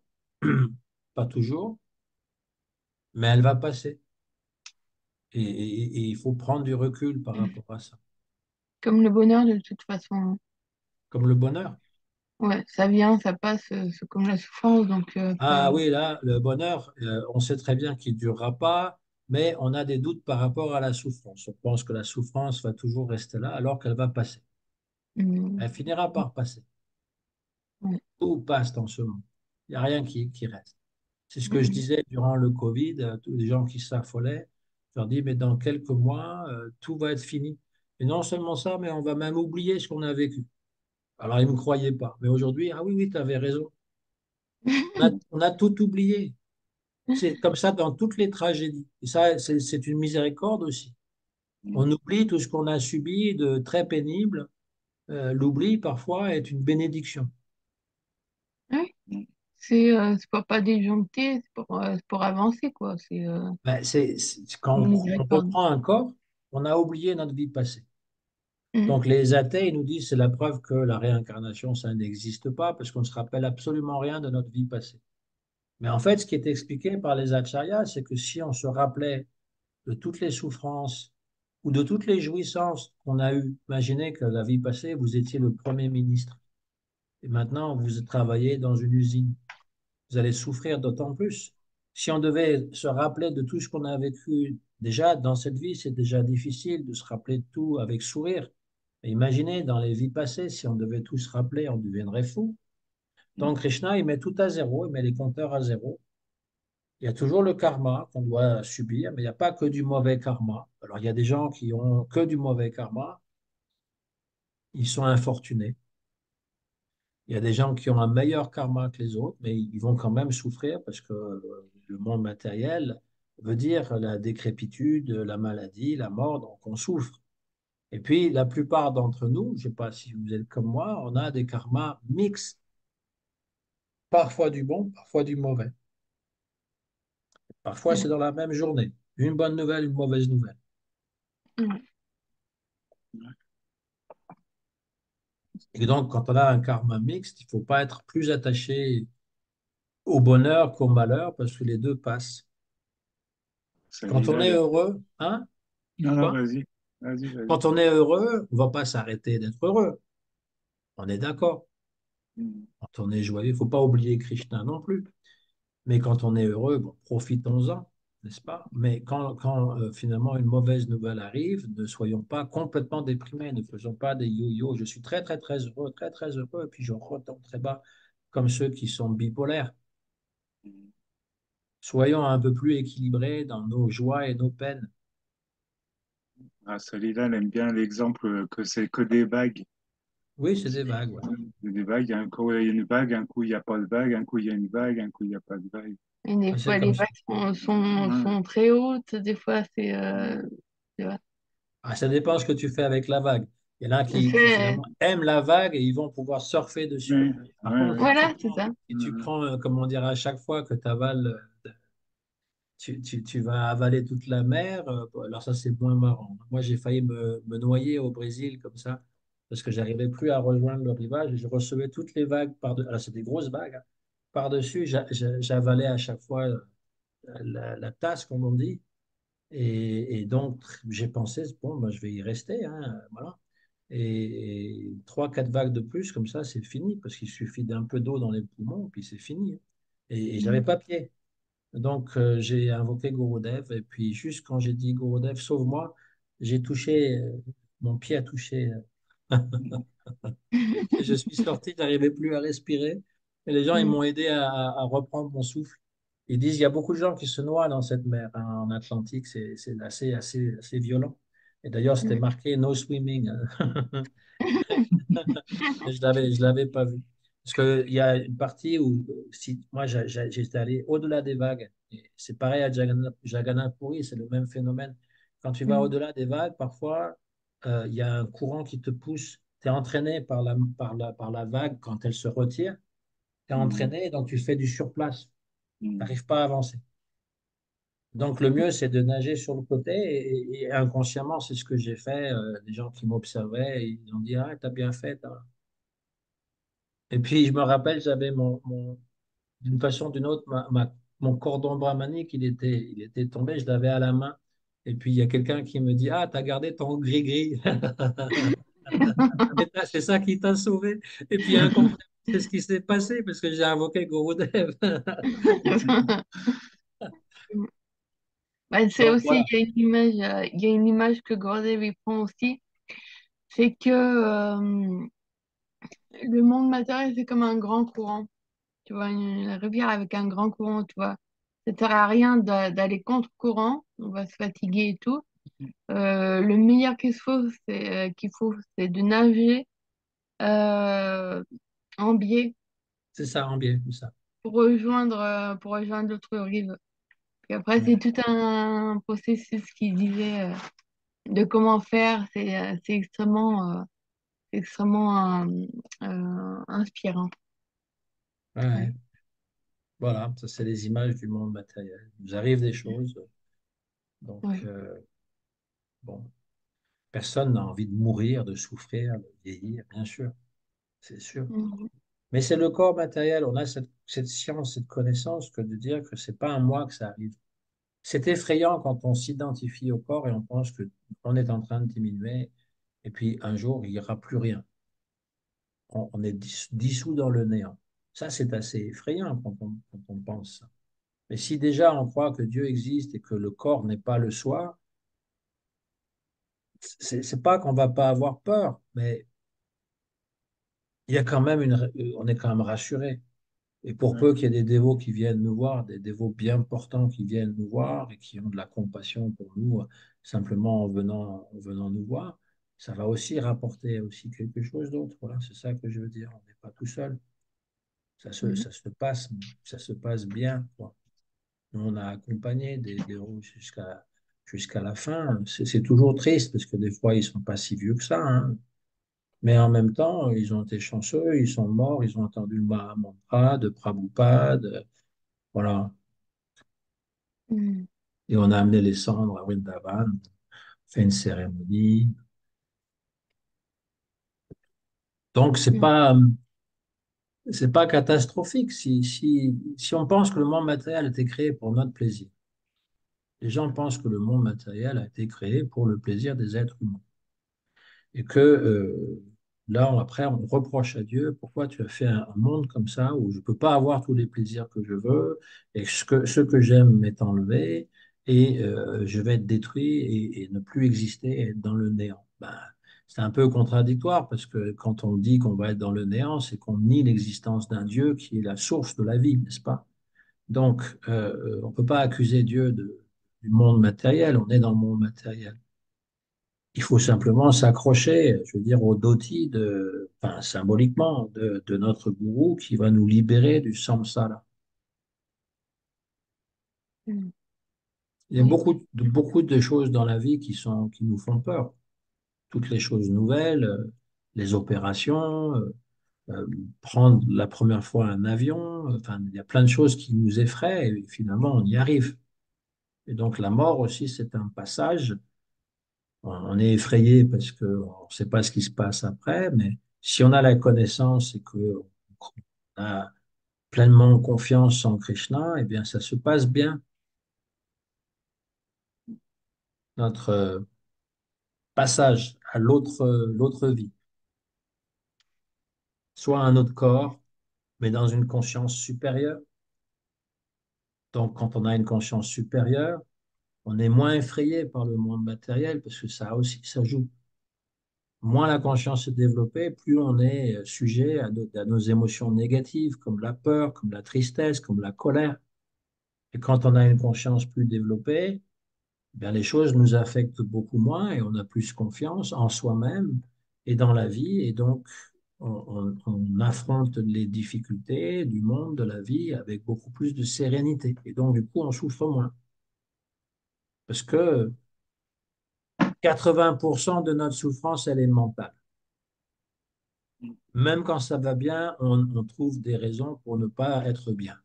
pas toujours, mais elle va passer. Et il faut prendre du recul par rapport à ça. Comme le bonheur, de toute façon. Comme le bonheur. Ouais, ça vient, ça passe, c'est comme la souffrance, donc Ah oui, là, le bonheur, on sait très bien qu'il ne durera pas, mais on a des doutes par rapport à la souffrance. On pense que la souffrance va toujours rester là alors qu'elle va passer. mm, Elle finira par passer. ouais. Tout passe dans ce monde. Il n'y a rien qui reste. C'est ce que je Mm. disais durant le Covid à tous les gens qui s'affolaient. Je leur dis, mais dans quelques mois, tout va être fini. Et non seulement ça, mais on va même oublier ce qu'on a vécu. Alors, ils ne me croyaient pas. Mais aujourd'hui, ah oui, oui, tu avais raison. On a tout oublié. C'est comme ça dans toutes les tragédies. Et ça, c'est une miséricorde aussi. On oublie tout ce qu'on a subi de très pénible. L'oubli, parfois, est une bénédiction. Ouais, c'est pour pas disjoncter, c'est pour avancer, quoi. Ben, quand Une on miséricorde. reprend un corps, on a oublié notre vie passée. Mm. Donc les athées, ils nous disent c'est la preuve que la réincarnation, ça n'existe pas parce qu'on ne se rappelle absolument rien de notre vie passée. Mais en fait, ce qui est expliqué par les acharyas, c'est que si on se rappelait de toutes les souffrances ou de toutes les jouissances qu'on a eues, imaginez que la vie passée, vous étiez le premier ministre et maintenant vous travaillez dans une usine. vous allez souffrir d'autant plus. Si on devait se rappeler de tout ce qu'on a vécu déjà dans cette vie, c'est déjà difficile de se rappeler de tout avec sourire. Mais imaginez dans les vies passées, si on devait tout se rappeler, on deviendrait fou. Donc Krishna, il met tout à zéro, il met les compteurs à zéro. Il y a toujours le karma qu'on doit subir, mais il n'y a pas que du mauvais karma. Alors il y a des gens qui ont que du mauvais karma, ils sont infortunés. Il y a des gens qui ont un meilleur karma que les autres, mais ils vont quand même souffrir parce que le monde matériel veut dire la décrépitude, la maladie, la mort, donc on souffre. Et puis, la plupart d'entre nous, je ne sais pas si vous êtes comme moi, on a des karmas mixtes, parfois du bon, parfois du mauvais. Parfois, c'est dans la même journée. Une bonne nouvelle, une mauvaise nouvelle. Mm. Et donc, quand on a un karma mixte, il ne faut pas être plus attaché au bonheur qu'au malheur parce que les deux passent. Quand on Celle-là, est heureux, hein? non, non, Quoi? vas-y. Vas-y, vas-y. Quand on est heureux, on ne va pas s'arrêter d'être heureux. On est d'accord. Mm. Quand on est joyeux, il ne faut pas oublier Krishna non plus. Mais quand on est heureux, bon, profitons-en, n'est-ce pas? Mais quand finalement une mauvaise nouvelle arrive, ne soyons pas complètement déprimés, ne faisons pas des yo-yo. Je suis très, très, très, très heureux, et puis je retombe très bas, comme ceux qui sont bipolaires. Soyons un peu plus équilibrés dans nos joies et nos peines. Ah, celui-là, elle aime bien l'exemple que c'est que des vagues. Oui, c'est des vagues, ouais. C'est des vagues, un coup il y a une vague, un coup il n'y a pas de vague, un coup il y a une vague, un coup il n'y a pas de vague. Et des C'est fois, les comme ça. vagues Ouais. sont très hautes, des fois, c'est vrai. Ah, ça dépend ce que tu fais avec la vague. Il y en a qui C'est- finalement aiment la vague et ils vont pouvoir surfer dessus. Oui, Par ouais, contre, ouais. Voilà, c'est ça. si tu prends, comment dire, à chaque fois que tu avales, tu vas avaler toute la mer, bon, alors ça c'est moins marrant. Moi j'ai failli me noyer au Brésil comme ça, parce que j'arrivais plus à rejoindre le rivage et je recevais toutes les vagues par-dessus. Alors c'est des grosses vagues, hein. Par-dessus, j'avalais à chaque fois la tasse, comme on dit. Et donc, j'ai pensé, bon, ben, je vais y rester, hein, voilà. Et trois, quatre vagues de plus, comme ça, c'est fini, parce qu'il suffit d'un peu d'eau dans les poumons, puis c'est fini, hein. Et j'avais Mm. pas pied. Donc, j'ai invoqué Gorodev, et puis juste quand j'ai dit Gorodev, sauve-moi, j'ai touché, mon pied a touché, et je suis sorti, je n'arrivais plus à respirer. Et les gens, ils Mm. m'ont aidé à reprendre mon souffle. Ils disent, il y a beaucoup de gens qui se noient dans cette mer, hein, en Atlantique, c'est assez violent. Et d'ailleurs, c'était Mm. marqué no swimming, hein. Mais je l'avais pas vu. Parce qu'il y a une partie où, si, moi, j'étais allé au-delà des vagues. Et c'est pareil à Jagannath Puri, c'est le même phénomène. Quand tu vas Mm. au-delà des vagues, parfois, il y a un courant qui te pousse. Tu es entraîné par la vague quand elle se retire. Tu es Mm. entraîné, donc tu fais du surplace. Tu Mm. n'arrives pas à avancer. Donc, le mieux, c'est de nager sur le côté et inconsciemment, c'est ce que j'ai fait. Les gens qui m'observaient, ils ont dit, ah, t'as bien fait. Et puis, je me rappelle, j'avais d'une façon ou d'une autre, mon cordon brahmanique, il était tombé, je l'avais à la main. Et puis, il y a quelqu'un qui me dit, ah, t'as gardé ton gris-gris. C'est ça qui t'a sauvé. Et puis, inconsciemment, c'est ce qui s'est passé parce que j'ai invoqué Gurudev. Bah, c'est Donc, aussi, voilà. il y a une image que Gurdjieff il prend aussi, c'est que le monde matériel, c'est comme un grand courant. Tu vois, une rivière avec un grand courant, tu vois. Ça ne sert à rien d'aller contre courant, on va se fatiguer et tout. Le meilleur qu'il faut, c'est de nager euh, en biais C'est ça, en bien, c'est ça. pour rejoindre l'autre rive. Puis après, c'est Ouais. tout un processus qui disait de comment faire. C'est extrêmement inspirant. Ouais. Ouais. Voilà, ça, c'est les images du monde matériel. Il nous arrive des choses. Donc, Ouais. bon, personne n'a envie de mourir, de souffrir, de vieillir, bien sûr, c'est sûr. Mhm. Mais c'est le corps matériel. On a cette science, cette connaissance que de dire que c'est pas un mois que ça arrive. C'est effrayant quand on s'identifie au corps et on pense que on est en train de diminuer et puis un jour, il n'y aura plus rien. On est dissous dans le néant. Ça, c'est assez effrayant quand on pense ça. Mais si déjà on croit que Dieu existe et que le corps n'est pas le soi, c'est pas qu'on va pas avoir peur, mais il y a quand même on est quand même rassuré. Et pour Ouais. peu qu'il y ait des dévots qui viennent nous voir, des dévots bien portants qui viennent nous voir et qui ont de la compassion pour nous, simplement en venant nous voir, ça va aussi rapporter aussi quelque chose d'autre. Voilà, c'est ça que je veux dire. On n'est pas tout seul. Mhm. Ça ça se passe bien, quoi. Nous, on a accompagné des héros jusqu'à la fin. C'est toujours triste parce que des fois, ils sont pas si vieux que ça, hein. Mais en même temps, ils ont été chanceux, ils sont morts, ils ont entendu le Maha de Prabhupada. Voilà. Mhm. Et on a amené les cendres à Vrindavan, fait une cérémonie. Donc, c'est pas catastrophique si on pense que le monde matériel a été créé pour notre plaisir. Les gens pensent que le monde matériel a été créé pour le plaisir des êtres humains. Et que là, après, on reproche à Dieu, pourquoi tu as fait un monde comme ça où je ne peux pas avoir tous les plaisirs que je veux et que ce que j'aime m'est enlevé et je vais être détruit et ne plus exister et être dans le néant. Ben, c'est un peu contradictoire parce que quand on dit qu'on va être dans le néant, c'est qu'on nie l'existence d'un Dieu qui est la source de la vie, n'est-ce pas? Donc, on ne peut pas accuser Dieu du monde matériel, on est dans le monde matériel. Il faut simplement s'accrocher, je veux dire, au doti enfin, symboliquement, de notre gourou qui va nous libérer du samsara. Mhm. Il y a Oui. beaucoup de choses dans la vie qui nous font peur. Toutes les choses nouvelles, les opérations, euh, prendre la première fois un avion, enfin, il y a plein de choses qui nous effraient et finalement on y arrive. Et donc la mort aussi, c'est un passage. On est effrayé parce qu'on ne sait pas ce qui se passe après, mais si on a la connaissance et qu'on a pleinement confiance en Krishna, eh bien, ça se passe bien, notre passage à l'autre vie, soit un autre corps, mais dans une conscience supérieure. Donc, quand on a une conscience supérieure, on est moins effrayé par le monde matériel parce que ça aussi, ça joue. Moins la conscience est développée, plus on est sujet à nos émotions négatives, comme la peur, comme la tristesse, comme la colère. Et quand on a une conscience plus développée, eh bien, les choses nous affectent beaucoup moins et on a plus confiance en soi-même et dans la vie. Et donc, on affronte les difficultés du monde, de la vie, avec beaucoup plus de sérénité. Et donc, du coup, on souffre moins. Parce que 80% de notre souffrance, elle est mentale. Même quand ça va bien, on trouve des raisons pour ne pas être bien.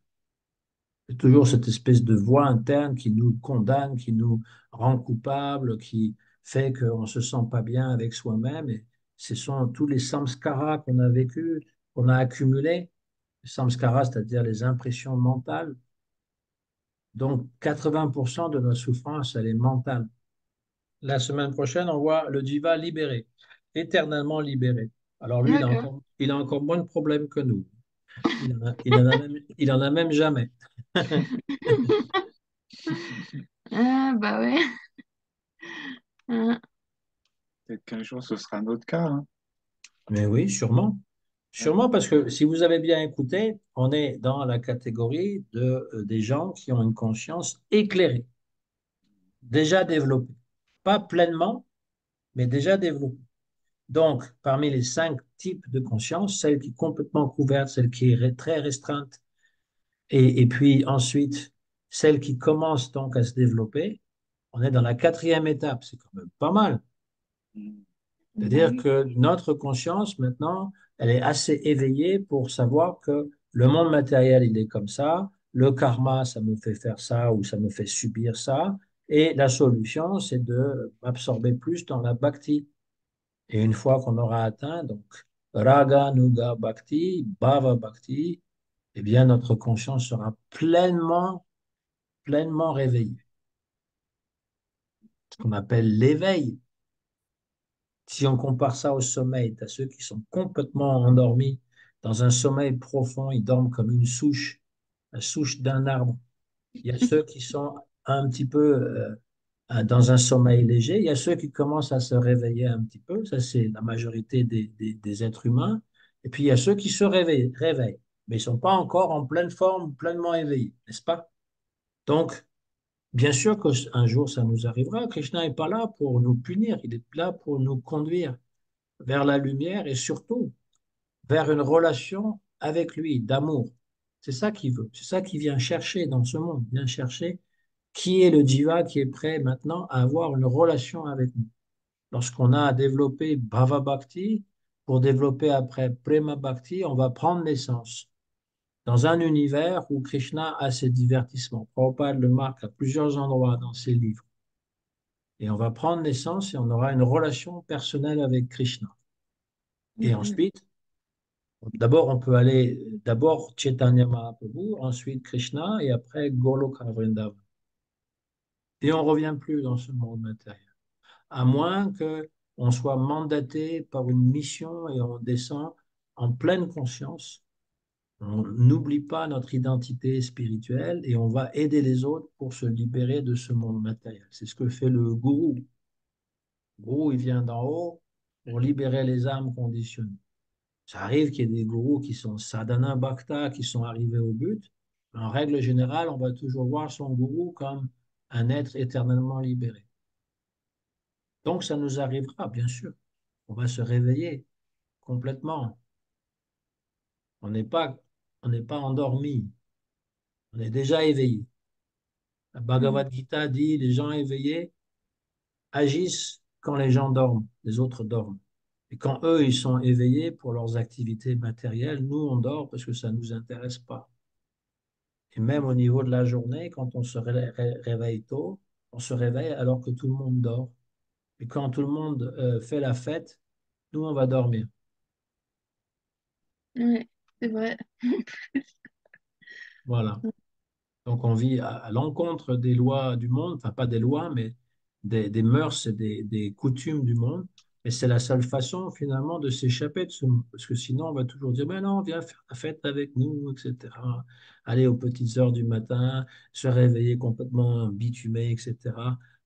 C'est toujours cette espèce de voix interne qui nous condamne, qui nous rend coupables, qui fait qu'on ne se sent pas bien avec soi-même. Et ce sont tous les samskaras qu'on a vécus, qu'on a accumulés. Les samskaras, c'est-à-dire les impressions mentales. Donc, 80% de notre souffrance, elle est mentale. La semaine prochaine, on voit le diva libéré, éternellement libéré. Alors lui, D'accord. il a encore moins de problèmes que nous. Il en a même jamais. Ah, bah ouais. Ah, Peut-être qu'un jour, ce sera notre cas, hein. Mais oui, sûrement. Ouais. Sûrement parce que si vous avez bien écouté, on est dans la catégorie des gens qui ont une conscience éclairée, déjà développée. Pas pleinement, mais déjà développée. Donc, parmi les 5 types de conscience, celle qui est complètement couverte, celle qui est très restreinte, et puis ensuite celle qui commence donc à se développer, on est dans la 4e étape. C'est quand même pas mal. bah C'est-à-dire oui. que notre conscience, maintenant, elle est assez éveillée pour savoir que le monde matériel, il est comme ça, le karma, ça me fait faire ça ou ça me fait subir ça, et la solution, c'est de m'absorber plus dans la bhakti. Et une fois qu'on aura atteint, donc, raga, nuga, bhakti, bhava, bhakti, eh bien, notre conscience sera pleinement réveillée. Ce qu'on appelle l'éveil. Si on compare ça au sommeil, tu as ceux qui sont complètement endormis dans un sommeil profond, ils dorment comme une souche, la souche d'un arbre. Il y a ceux qui sont un petit peu dans un sommeil léger. Il y a ceux qui commencent à se réveiller un petit peu. Ça, c'est la majorité des êtres humains. Et puis, il y a ceux qui se réveillent, mais ils ne sont pas encore en pleine forme, pleinement éveillés, n'est-ce pas? Donc, bien sûr qu'un jour, ça nous arrivera. Krishna n'est pas là pour nous punir. Il est là pour nous conduire vers la lumière et surtout vers une relation avec lui, d'amour. C'est ça qu'il veut. C'est ça qu'il vient chercher dans ce monde. Il vient chercher qui est le jiva qui est prêt maintenant à avoir une relation avec nous. Lorsqu'on a développé Bhava Bhakti, pour développer après Prema Bhakti, on va prendre naissance dans un univers où Krishna a ses divertissements. Prabhupada le marque à plusieurs endroits dans ses livres. Et on va prendre naissance et on aura une relation personnelle avec Krishna. Et Mhm. ensuite, d'abord, on peut aller d'abord Chaitanya Mahaprabhu, ensuite Krishna et après Goloka Vrindavan. Et on ne revient plus dans ce monde matériel, à moins que on soit mandaté par une mission et on descend en pleine conscience. On n'oublie pas notre identité spirituelle et on va aider les autres pour se libérer de ce monde matériel. C'est ce que fait le gourou. Le gourou, il vient d'en haut pour libérer les âmes conditionnées. Ça arrive qu'il y ait des gourous qui sont sadhana bhakta, qui sont arrivés au but. Mais en règle générale, on va toujours voir son gourou comme un être éternellement libéré. Donc, ça nous arrivera, bien sûr. On va se réveiller complètement. On n'est pas, on n'est pas endormi. On est déjà éveillé. La Mhm. Bhagavad Gita dit, les gens éveillés agissent quand les gens dorment, les autres dorment. Et quand eux, ils sont éveillés pour leurs activités matérielles, nous, on dort parce que ça ne nous intéresse pas. Et même au niveau de la journée, quand on se réveille tôt, on se réveille alors que tout le monde dort. Et quand tout le monde fait la fête, nous, on va dormir. Ouais, c'est vrai. Voilà. Donc on vit à l'encontre des lois du monde, enfin pas des lois, mais des mœurs et des coutumes du monde. Et c'est la seule façon finalement de s'échapper de ce monde. Parce que sinon on va toujours dire, mais non, viens faire la fête avec nous, etc. Aller aux petites heures du matin, se réveiller complètement bitumé, etc.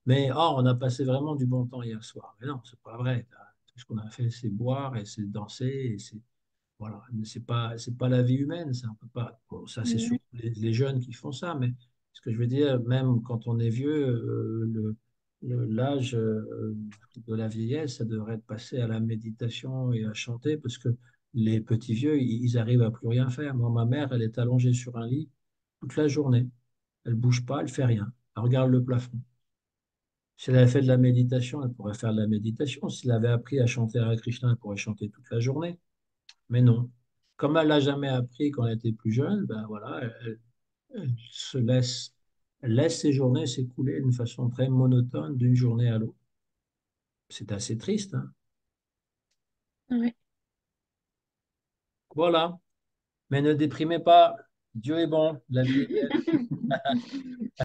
Mais oh, on a passé vraiment du bon temps hier soir. Mais non, c'est pas vrai. Tout ce qu'on a fait, c'est boire et c'est danser et c'est voilà, mais c'est pas la vie humaine, ça, on peut pas. Bon, ça, c'est Ouais. surtout les jeunes qui font ça, mais ce que je veux dire, même quand on est vieux, l'âge de la vieillesse, ça devrait être passé à la méditation et à chanter, parce que les petits vieux, ils arrivent à plus rien faire. Moi, ma mère, elle est allongée sur un lit toute la journée. Elle bouge pas, elle fait rien. Elle regarde le plafond. Si elle avait fait de la méditation, elle pourrait faire de la méditation. Si elle avait appris à chanter Hare Krishna, elle pourrait chanter toute la journée. Mais non. Comme elle l'a jamais appris quand elle était plus jeune, ben voilà, elle se laisse, elle laisse ses journées s'écouler d'une façon très monotone d'une journée à l'autre. C'est assez triste, hein. Ouais. Voilà. Mais ne déprimez pas. Dieu est bon, la vie est belle.